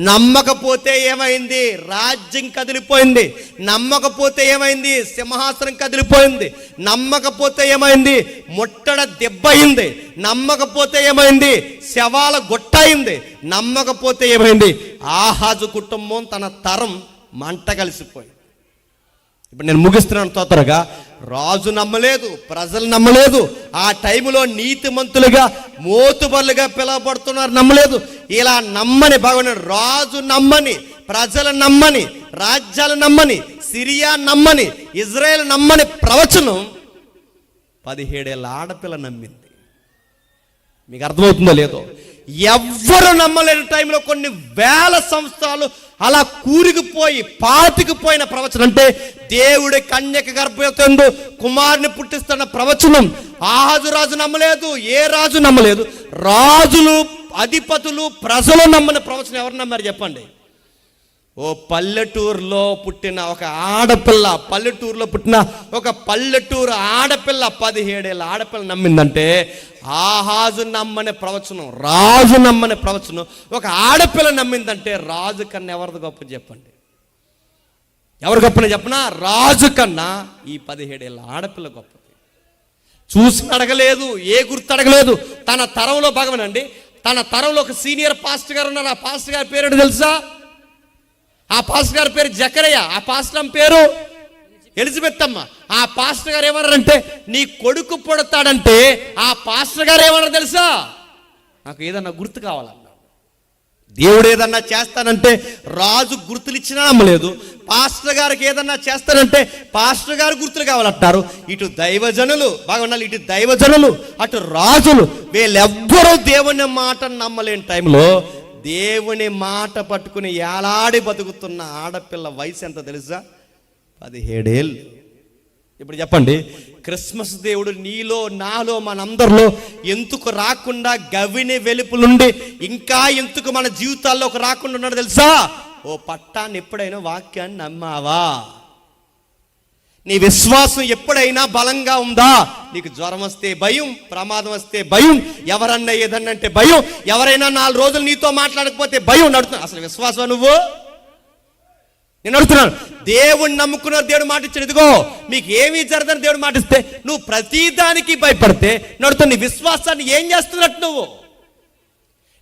నమ్మకపోతే ఏమైంది? రాజ్యం కదిలిపోయింది. నమ్మకపోతే ఏమైంది? సింహాసనం కదిలిపోయింది. నమ్మకపోతే ఏమైంది? ముట్టడ దెబ్బయింది. నమ్మకపోతే ఏమైంది? శవాల గొట్టయింది. నమ్మకపోతే ఏమైంది? ఆహాజు కుటుంబం తన తరం మంట కలిసిపోయింది. ఇప్పుడు నేను ముగిస్తున్నాను తొందరగా. రాజు నమ్మలేదు, ప్రజలు నమ్మలేదు. ఆ టైంలో నీతిమంతులుగా మోతుబరులుగా పిలువబడుతున్నారు, నమ్మలేదు. ఇలా నమ్మని బాగున్నాడు. రాజు నమ్మని, ప్రజలు నమ్మని, రాజ్యాలు నమ్మని, సిరియా నమ్మని, ఇజ్రాయెల్ నమ్మని ప్రవచనం 17 ఏళ్ళ ఆడపిల్ల నమ్మింది. మీకు అర్థమవుతుందో లేదో? ఎవ్వరు నమ్మలేని టైంలో కొన్ని వేల సంవత్సరాలు అలా కూరికిపోయి పాతికిపోయిన ప్రవచనం, అంటే దేవుడి కన్యక గర్భవతి కుమారుని పుట్టిస్తున్న ప్రవచనం. ఆహాజు రాజు నమ్మలేదు, ఏ రాజు నమ్మలేదు. రాజులు, అధిపతులు, ప్రజలు నమ్మని ప్రవచనం ఎవరు నమ్మారు చెప్పండి? ఓ పల్లెటూరులో పుట్టిన ఒక ఆడపిల్ల, పల్లెటూరులో పుట్టిన ఒక పల్లెటూరు ఆడపిల్ల, 17 ఏళ్ళ ఆడపిల్ల నమ్మిందంటే ఆహాజు నమ్మని ప్రవచనం, రాజు నమ్మని ప్రవచనం ఒక ఆడపిల్ల నమ్మిందంటే రాజు కన్నా ఎవరిది గొప్ప చెప్పండి? ఎవరు గొప్పని చెప్పనా? రాజు కన్నా ఈ 17 ఏళ్ళ ఆడపిల్ల గొప్పది. చూసి అడగలేదు, ఏ గుర్తు అడగలేదు. తన తరంలో భాగమేనండి. తన తరంలో ఒక సీనియర్ పాస్టర్ గారు ఉన్నారు. ఆ పాస్టర్ గారి పేరు తెలుసా? ఆ పాస్టర్ గారి పేరు జకరయ్య. ఆ పాస్టర్ పేరు ఎలిజబెత్ అమ్మ. ఆ పాస్టర్ గారు ఏమన్నారంటే, నీ కొడుకు పుడతాడంటే ఆ పాస్టర్ గారు ఏమన్నారు తెలుసా? నాకు ఏదన్నా గుర్తు కావాలన్నా. దేవుడు ఏదన్నా చేస్తానంటే రాజు గుర్తులు ఇచ్చినా నమ్మలేదు. పాస్టర్ గారికి ఏదన్నా చేస్తానంటే పాస్టర్ గారు గుర్తులు కావాలంటారు. ఇటు దైవజనులు బాగా ఉండాలి, ఇటు దైవజనులు, అటు రాజులు, వీళ్ళెవ్వరూ దేవుని మాట నమ్మలేని టైంలో దేవుని మాట పట్టుకుని ఏలాడి బతుకుతున్న ఆడపిల్ల వయసు ఎంత తెలుసా? 17 ఏళ్ళు. ఇప్పుడు చెప్పండి, క్రిస్మస్ దేవుడు నీలో, నాలో, మనందరిలో ఎందుకు రాకుండా గవిని వెలుపు నుండి ఇంకా ఎందుకు మన జీవితాల్లోకి రాకుండా ఉన్నాడు తెలుసా? ఓ పట్టాన్ని ఎప్పుడైనా వాక్యాన్ని నమ్మావా? నీ విశ్వాసం ఎప్పుడైనా బలంగా ఉందా? నీకు జ్వరం వస్తే భయం, ప్రమాదం వస్తే భయం, ఎవరన్నా ఏదన్నా అంటే భయం, ఎవరైనా 4 రోజులు నీతో మాట్లాడకపోతే భయం. నడుతున్నా అసలు విశ్వాసం నువ్వు? నేను అడుగుతున్నాను. దేవుణ్ణి నమ్ముకున్న దేవుడు మాట ఇచ్చాడు. ఇదిగో మీకు ఏమీ జరగదని దేవుడు మాట ఇస్తే నువ్వు ప్రతిదానికి భయపడితే నడుతున్న నీ విశ్వాసాన్ని ఏం చేస్తున్నట్టు నువ్వు?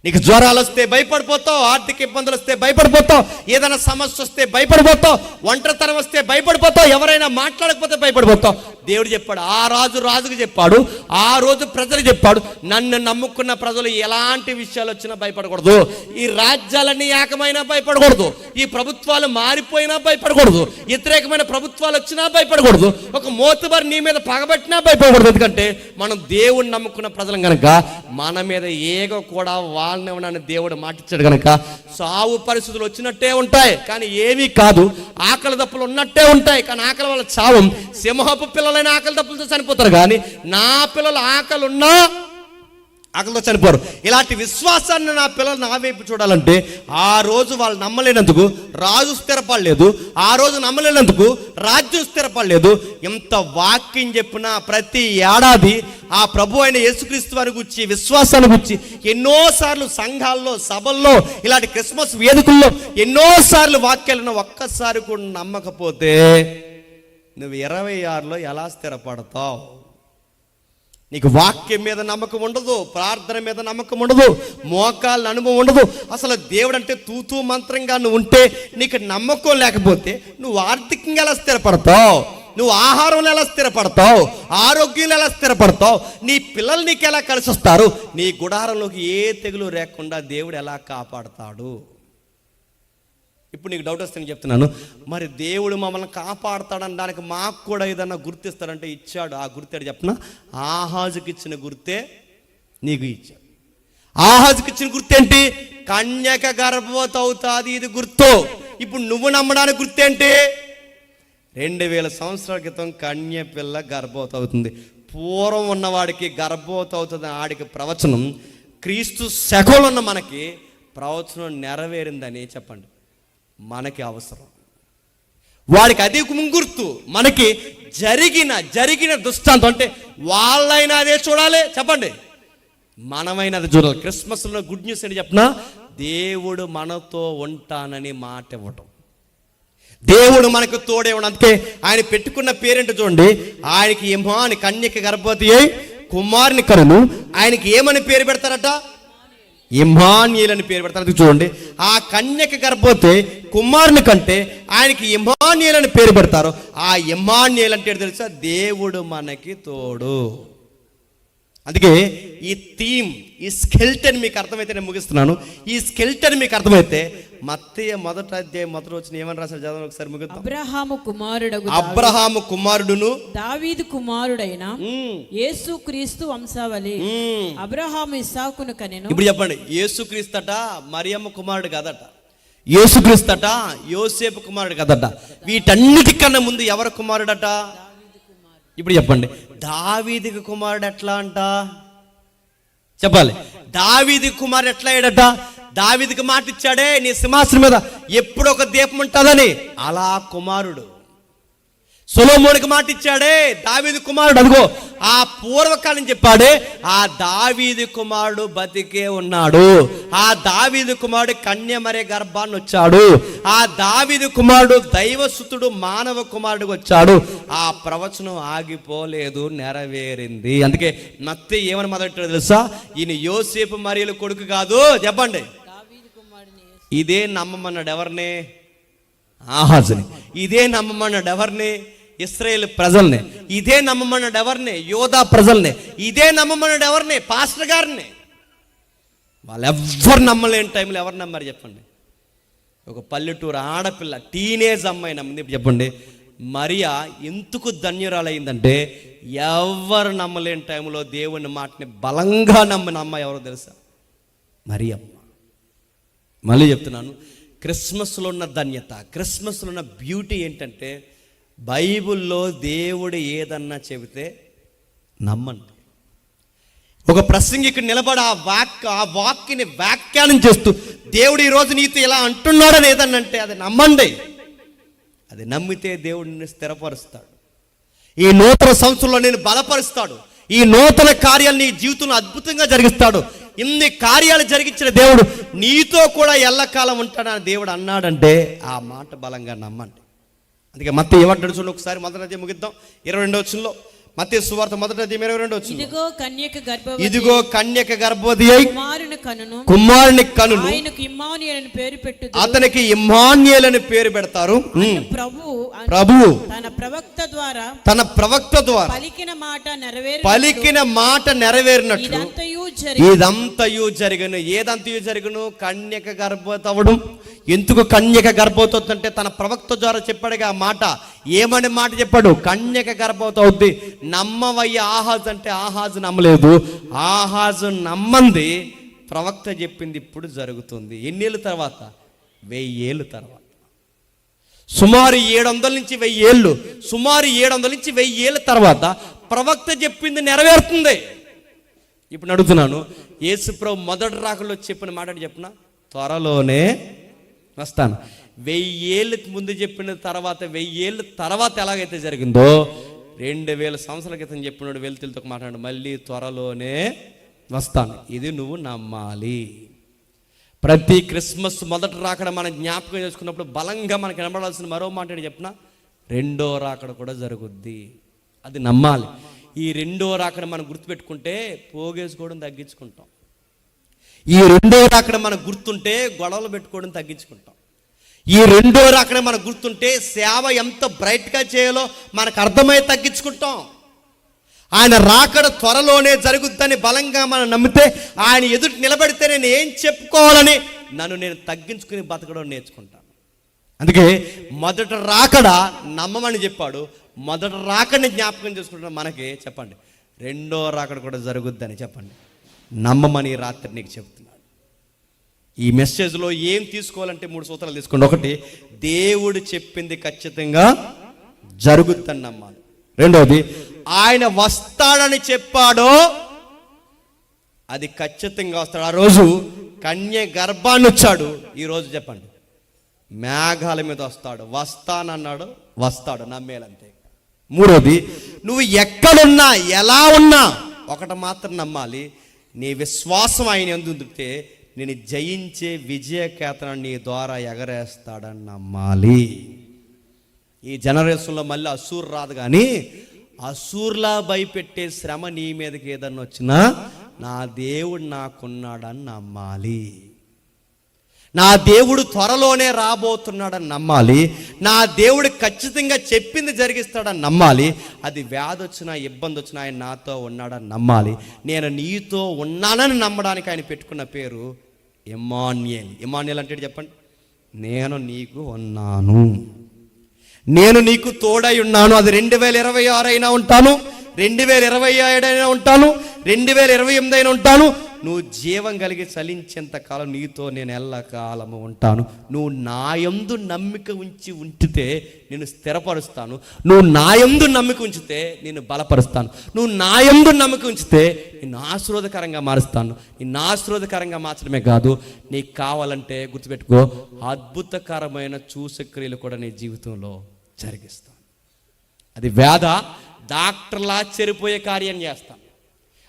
నీకు జ్వరాలు వస్తే భయపడిపోతావు, ఆర్థిక ఇబ్బందులు వస్తే భయపడిపోతావు, ఏదైనా సమస్య వస్తే భయపడిపోతావు, ఒంటరితనం వస్తే భయపడిపోతావు, ఎవరైనా మాట్లాడకపోతే భయపడిపోతావు. దేవుడు చెప్పాడు, ఆ రాజు రాజుకు చెప్పాడు, ఆ రోజు ప్రజలు చెప్పాడు, నన్ను నమ్ముకున్న ప్రజలు ఎలాంటి విషయాలు వచ్చినా భయపడకూడదు. ఈ రాజ్యాలన్నీ ఏకమైనా భయపడకూడదు, ఈ ప్రభుత్వాలు మారిపోయినా భయపడకూడదు, వ్యతిరేకమైన ప్రభుత్వాలు వచ్చినా భయపడకూడదు, ఒక మోతుబరి నీ మీద పగబట్టినా భయపడకూడదు. ఎందుకంటే మనం దేవుణ్ణి నమ్ముకున్న ప్రజలం కనుక మన మీద ఏగో కూడా వాళ్ళని ఉన్నాను దేవుడు మాటిచ్చాడు కనుక సావు పరిస్థితులు వచ్చినట్టే ఉంటాయి కానీ ఏమీ కాదు, ఆకలి దప్పులు ఉన్నట్టే ఉంటాయి కానీ ఆకలి వల్ల చావం. సింహపు పిల్లలైన ఆకలి దప్పులతో చనిపోతారు కానీ నా పిల్లలు ఆకలి ఉన్నా ఆకలితో చనిపోరు. ఇలాంటి విశ్వాసాన్ని నా పిల్లలు నా వైపు చూడాలంటే ఆ రోజు వాళ్ళు నమ్మలేనందుకు రాజు స్థిరపడలేదు, ఆ రోజు నమ్మలేనందుకు రాజ్యం స్థిరపడలేదు. ఎంత వాక్యం చెప్పినా ప్రతి ఏడాది ఆ ప్రభు అయిన యేసుక్రీస్తు వారి గురించి, విశ్వాసాన్ని గురించి ఎన్నోసార్లు సంఘాల్లో, సభల్లో, ఇలాంటి క్రిస్మస్ వేదికల్లో ఎన్నోసార్లు వాక్యాలను ఒక్కసారి కూడా నమ్మకపోతే నువ్వు 26లో ఎలా స్థిరపడతావు? నీకు వాక్యం మీద నమ్మకం ఉండదు, ప్రార్థన మీద నమ్మకం ఉండదు, మోకాళ్ళ అనుభవం ఉండదు. అసలు దేవుడు అంటే తూతూ మంత్రంగా నువ్వు ఉంటే, నీకు నమ్మకం లేకపోతే నువ్వు ఆర్థికంగా ఎలా స్థిరపడతావు? నువ్వు ఆహారంలో ఎలా స్థిరపడతావు, ఆరోగ్యంలో ఎలా స్థిరపడతావు, నీ పిల్లలు నీకు ఎలా కలిసి వస్తారు, నీ గుడారంలోకి ఏ తెగులు లేకుండా దేవుడు ఎలా కాపాడతాడు. ఇప్పుడు నీకు డౌట్ వస్తే నేను చెప్తున్నాను, మరి దేవుడు మమ్మల్ని కాపాడతాడని దానికి మాకు కూడా ఏదన్నా గుర్తిస్తాడంటే ఇచ్చాడు. ఆ గుర్తాడు చెప్పనా, ఆహాజుకి ఇచ్చిన గుర్తే నీకు ఇచ్చాడు. ఆహాజుకి ఇచ్చిన గుర్తేంటి? కన్యక గర్భవతి అవుతుంది, ఇది గుర్తు. ఇప్పుడు నువ్వు నమ్మడానికి గుర్తేంటి? 2000 సంవత్సరాల క్రితం కన్య పిల్ల గర్భవతి అవుతుంది. పూర్వం ఉన్నవాడికి గర్భవతి అవుతుంది ఆడికి ప్రవచనం, క్రీస్తు శకంలో ఉన్న మనకి ప్రవచనం నెరవేరిందని చెప్పండి. మనకి అవసరం, వాడికి అది గుర్తు. మనకి జరిగిన దృష్టాంతం అంటే వాళ్ళైనా అదే చూడాలి, చెప్పండి, మనమైనా అది చూడాలి. క్రిస్మస్లో గుడ్ న్యూస్ ఏంటి చెప్పనా, దేవుడు మనతో ఉంటానని మాట ఇవ్వటం. దేవుడు మనకు తోడే ఉండడం. అందుకే ఆయన పెట్టుకున్న పేరేంటో చూడండి, ఆయనకి ఇమ్మాని, కన్యక గర్భవతి అయి కుమారుని కనును, ఆయనకి ఏమని పేరు పెడతారట? ఇమ్మాన్యేల్ అని పేరు పెడతారు. చూడండి, ఆ కన్యక గర్భవతి కుమారుని కంటే ఆయనకి ఇమ్మాన్యేల్ అని పేరు పెడతారు. ఆ ఇమ్మాన్యేల్ అంటే తెలుసా, దేవుడు మనకి తోడు. అందుకే ఈ థీమ్, ఈ స్కెల్టన్ మీకు అర్థమైతే నేను ముగిస్తున్నాను. ఈ స్కెల్టన్ మీకు అర్థమైతే మత్తయి 1వ అధ్యాయం 1వ వచనం ఏమని రాశారు చదవండి ఒకసారి, ముగిద్దాం. అబ్రహాము కుమారుడును దావీదు కుమారుడైన యేసు క్రీస్తు వంశావళి. అబ్రహాము ఇస్సాకును కనెను. ఇప్పుడు చెప్పండి, యేసుక్రీస్తట మరియమ్మ కుమారుడు కదట, యేసుక్రీస్తట యోసేపు కుమారుడు కదట. వీటన్నిటికన్నా ముందు ఎవరి కుమారుడట? ఇప్పుడు చెప్పండి, దావీదుకి కుమారుడు ఎట్లా అంట? చెప్పాలి, దావీదు కుమారుడు ఎట్లా అయ్యాడట? దావీదుకి మాట ఇచ్చాడే, నీ సింహాసనం మీద ఎప్పుడు ఒక దీపం ఉంటుందని, అలా కుమారుడు. సొలొమోనుకి మాట ఇచ్చాడే, దావీదు కుమారుడు. అదిగో ఆ పూర్వకాలం చెప్పాడే, ఆ దావీదు కుమారుడు బతికే ఉన్నాడు. ఆ దావీదు కుమారుడు కన్యమరే గర్భాన్ని వచ్చాడు. ఆ దావీదు కుమారుడు దైవసుతుడు మానవ కుమారుడు వచ్చాడు. ఆ ప్రవచనం ఆగిపోలేదు, నెరవేరింది. అందుకే మత్తయి ఏమని మొదలెట్టాడు తెలుసా, ఈయన యోసేపు మరియల కొడుకు కాదు, చెప్పండి, ఇదే నమ్మమన్నాడు ఎవరిని? ఆహాజుని. ఇదే నమ్మమన్నాడు ఎవరిని? ఇశ్రాయేల్ ప్రజల్ని. ఇదే నమ్మమన్నాడు ఎవరిని? యోధా ప్రజల్ని. ఇదే నమ్మమన్నాడు ఎవరిని? పాస్టర్ గారిని. వాళ్ళు ఎవ్వరు నమ్మలేని టైంలో ఎవరు నమ్మారు చెప్పండి? ఒక పల్లెటూరు ఆడపిల్ల, టీనేజ్ అమ్మాయి నమ్మింది. చెప్పండి, మరియా ఎందుకు ధన్యురాలయ్యిందంటే, ఎవరు నమ్మలేని టైంలో దేవుని మాటని బలంగా నమ్మిన అమ్మాయి ఎవరో తెలుసా? మరియమ్మ. మళ్ళీ చెప్తున్నాను, క్రిస్మస్లో ఉన్న ధన్యత, క్రిస్మస్లో ఉన్న బ్యూటీ ఏంటంటే, బైబిల్లో దేవుడు ఏదన్నా చెబితే నమ్మండి. ఒక ప్రసంగికుడు నిలబడి ఆ వాక్యని వ్యాఖ్యానం చేస్తూ దేవుడు ఈరోజు నీతో ఇలా అంటున్నాడని ఏదన్నంటే అది నమ్మండి. అది నమ్మితే దేవుడు నిన్ను స్థిరపరుస్తాడు. ఈ నూతన సంవత్సరంలో నేను బలపరుస్తాడు. ఈ నూతన కార్యాలు నీ జీవితంలో అద్భుతంగా జరిగిస్తాడు. ఇన్ని కార్యాలు జరిగించిన దేవుడు నీతో కూడా ఎల్లకాలం ఉంటాడని దేవుడు అన్నాడంటే ఆ మాట బలంగా నమ్మండి. అందుకే మత్తయి ఏమంటాడు చూడండి ఒకసారి, 1వ అధ్యాయం ముగిద్దాం. 22వ వచనంలో, మత్తయి సువార్త 1వ అధ్యాయం 22వ వచనం, ఇదిగో కన్యక గర్భవతి అయి కుమారుని కనును, ఆయనకు ఇమ్మానుయేల్ అని పేరు పెట్టుదు. అతనికి ఇమ్మానుయేల్ అని పేరు పెడతారు. ప్రభువు తన ప్రవక్త ద్వారా పలికిన మాట నెరవేరినట్లు ఇదంతయు జరుగును. ఏదంతయు జరుగును? కన్యక గర్భవతి అవ్వడం. ఎందుకు కన్యక గర్భవతి అవుతుందంటే తన ప్రవక్త ద్వారా చెప్పాడుగా ఆ మాట. ఏమని మాట చెప్పాడు? కన్యక గర్భవతి అవుద్ది. నమ్మవయ్య ఆహాజు అంటే ఆహాజు నమ్మలేదు. ఆహాజు నమ్మంది, ప్రవక్త చెప్పింది ఇప్పుడు జరుగుతుంది. ఎన్నేళ్ళ తర్వాత? 1000 ఏళ్ళ తర్వాత. సుమారు 700 నుంచి 1000 ఏళ్ళు, సుమారు 700 నుంచి 1000 ఏళ్ళ తర్వాత ప్రవక్త చెప్పింది నెరవేరుతుంది. ఇప్పుడు అడుగుతున్నాను, యేసుప్రభు మొదటి రాకలో చెప్పిన మాట చెప్పిన, త్వరలోనే వస్తాను. 1000 ఏళ్ళకి ముందు చెప్పిన తర్వాత 1000 ఏళ్ళ తర్వాత ఎలాగైతే జరిగిందో, 2000 సంవత్సరాల క్రితం చెప్పినాడు వెలుతులతో మాట్లాడు, మళ్ళీ త్వరలోనే వస్తాను. ఇది నువ్వు నమ్మాలి. ప్రతి క్రిస్మస్ మొదటి రాకడ మనం జ్ఞాపకం చేసుకున్నప్పుడు బలంగా మనకు కనబడాల్సిన మరో మాట చెప్పిన, 2వ రాకడ కూడా జరుగుద్ది. అది నమ్మాలి. ఈ 2వ రాకడ మనం గుర్తుపెట్టుకుంటే పోగేసుకోవడం తగ్గించుకుంటాం. ఈ 2వ రాకడ మనకు గుర్తుంటే గొడవలు పెట్టుకోవడం తగ్గించుకుంటాం. ఈ రెండో రాకడ మనకు గుర్తుంటే సేవ ఎంత బ్రైట్గా చేయాలో మనకు అర్థమై తగ్గించుకుంటాం. ఆయన రాకడ త్వరలోనే జరుగుద్దని బలంగా మనం నమ్మితే, ఆయన ఎదుటి నిలబడితే నేను ఏం చెప్పుకోవాలని నన్ను నేను తగ్గించుకుని బతకడం నేర్చుకుంటాను. అందుకే మొదట రాకడ నమ్మమని చెప్పాడు. మొదట రాకడిని జ్ఞాపకం చేసుకుంటున్న మనకి చెప్పండి, రెండో రాకడ కూడా జరుగుద్దని చెప్పండి నమ్మమని రాత్రి నీకు చెప్తున్నాడు. ఈ మెసేజ్లో ఏం తీసుకోవాలంటే 3 సూత్రాలు తీసుకోండి. ఒకటి, దేవుడు చెప్పింది ఖచ్చితంగా జరుగుద్దని నమ్మాలి. రెండవది, ఆయన వస్తాడని చెప్పాడో అది ఖచ్చితంగా వస్తాడు. ఆ రోజు కన్య గర్భాన్ని వచ్చాడు, ఈరోజు చెప్పండి మేఘాల మీద వస్తాడు. వస్తానన్నాడు, వస్తాడు, నమ్మేలంతే. మూడోది, నువ్వు ఎక్కడున్నా ఎలా ఉన్నా ఒకటి మాత్రం నమ్మాలి, నీ విశ్వాసం ఆయన యందు ఉంటే నేను జయించే విజయకేతనం నీ ద్వారా ఎగరేస్తాడని నమ్మాలి. ఈ జనరేషన్లో మళ్ళీ అసూరు రాదు, కానీ అసూర్లా భయపెట్టే శ్రమ నీ మీదకి ఏదన్నా వచ్చినా నా దేవుడు నాకున్నాడని నమ్మాలి. నా దేవుడు త్వరలోనే రాబోతున్నాడని నమ్మాలి. నా దేవుడు ఖచ్చితంగా చెప్పింది జరిగిస్తాడని నమ్మాలి. అది వ్యాధి వచ్చినా ఇబ్బంది వచ్చినా ఆయన నాతో ఉన్నాడని నమ్మాలి. నేను నీతో ఉన్నానని నమ్మడానికి ఆయన పెట్టుకున్న పేరు ఇమ్మాన్యుయేల్. ఇమ్మాన్యుయేల్ అంటే చెప్పండి, నేను నీకు ఉన్నాను, నేను నీకు తోడై ఉన్నాను. అది 2026 అయినా ఉంటాను, 2027 అయినా ఉంటాను, 2028 అయినా ఉంటాను. నువ్వు జీవం కలిగి చలించేంత కాలం నీతో నేను ఎల్లకాలము ఉంటాను. నువ్వు నాయందు నమ్మిక ఉంచితే నేను స్థిరపరుస్తాను. నువ్వు నాయందు నమ్మిక ఉంచితే నేను బలపరుస్తాను. నువ్వు నాయందు నమ్మిక ఉంచితే నిన్ను ఆశీర్వాదకరంగా మారుస్తాను. నిన్ను ఆశీర్వాదకరంగా మార్చడమే కాదు, నీకు కావాలంటే గుర్తుపెట్టుకో, అద్భుతకరమైన చూసక్రియలు కూడా నీ జీవితంలో జరిగిస్తాను. అది వేద డాక్టర్లా చెరిపోయే కార్యం చేస్తాను.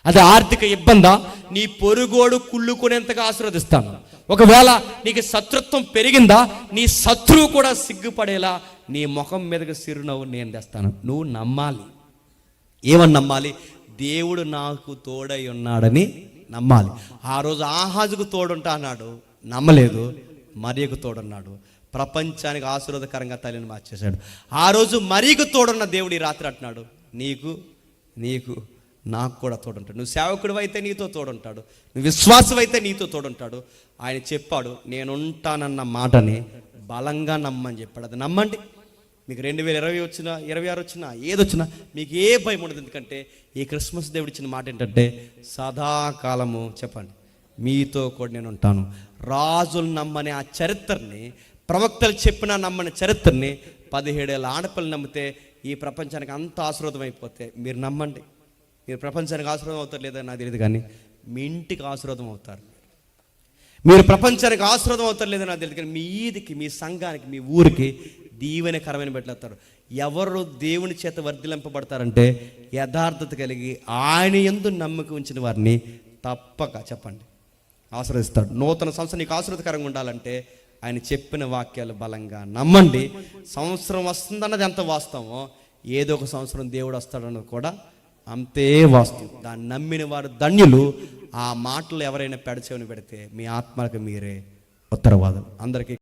అది ఆర్థిక ఇబ్బందా, నీ పొరుగోడు కుళ్ళుకునేంతగా ఆశీర్వదిస్తాను. ఒకవేళ నీకు శత్రుత్వం పెరిగిందా, నీ శత్రువు కూడా సిగ్గుపడేలా నీ ముఖం మీదకి సిరునవ్వు నేను తెస్తాను. నువ్వు నమ్మాలి. ఏమని నమ్మాలి? దేవుడు నాకు తోడై ఉన్నాడని నమ్మాలి. ఆ రోజు ఆహాజుకు తోడుంటా అన్నాడు, నమ్మలేదు. మరియకు తోడున్నాడు, ప్రపంచానికి ఆశీర్వాదకరంగా తల్లిని మార్చేశాడు. ఆ రోజు మరియకు తోడున్న దేవుడు ఈ రాత్రి అంటున్నాడు, నీకు నాకు కూడా తోడుంటాడు. నువ్వు సేవకుడు అయితే నీతో తోడుంటాడు, నువ్వు విశ్వాసం అయితే నీతో తోడుంటాడు. ఆయన చెప్పాడు, నేను ఉంటానన్న మాటని బలంగా నమ్మని చెప్పాడు. అది నమ్మండి. మీకు 2020 వచ్చినా 26 వచ్చినా ఏదొచ్చినా మీకు ఏ భయం ఉండదు. ఎందుకంటే ఈ క్రిస్మస్ దేవుడు ఇచ్చిన మాట ఏంటంటే, సదాకాలము చెప్పండి మీతో కూడా నేను ఉంటాను. రాజులు నమ్మని ఆ చరిత్రని, ప్రవక్తలు చెప్పిన నమ్మని చరిత్రని 17 ఏళ్ళ ఆడపిల్లలు నమ్మితే ఈ ప్రపంచానికి అంత ఆశీర్వాదం అయిపోతే మీరు నమ్మండి. మీరు ప్రపంచానికి ఆశీర్వాదం అవుతారు లేదని నాకు తెలియదు, కానీ మీ ఇంటికి ఆశీర్వాదం అవుతారు. మీరు ప్రపంచానికి ఆశీర్వాదం అవుతారు లేదని నాకు తెలియదు, కానీ మీ ఈదికి, మీ సంఘానికి, మీ ఊరికి దీవెనకరమైన పెట్టేస్తారు. ఎవరు దేవుని చేత వర్ధిలింపబడతారంటే యథార్థత కలిగి ఆయన యందు నమ్మకం ఉంచిన వారిని తప్పక చెప్పండి ఆశీర్వదిస్తాడు. నూతన సంవత్సరం నీకు ఆశీర్వాదకరంగా ఉండాలంటే ఆయన చెప్పిన వాక్యాలు బలంగా నమ్మండి. సంవత్సరం వస్తుందన్నది ఎంత వాస్తవమో, ఏదో ఒక సంవత్సరం దేవుడు వస్తాడన్నది కూడా అంతే వాస్తవం. దాన్ని నమ్మిన వారు ధన్యులు. ఆ మాటలు ఎవరైనా పెడచెవిని పెడితే మీ ఆత్మలకు మీరే ఉత్తరవాదులు. అందరికీ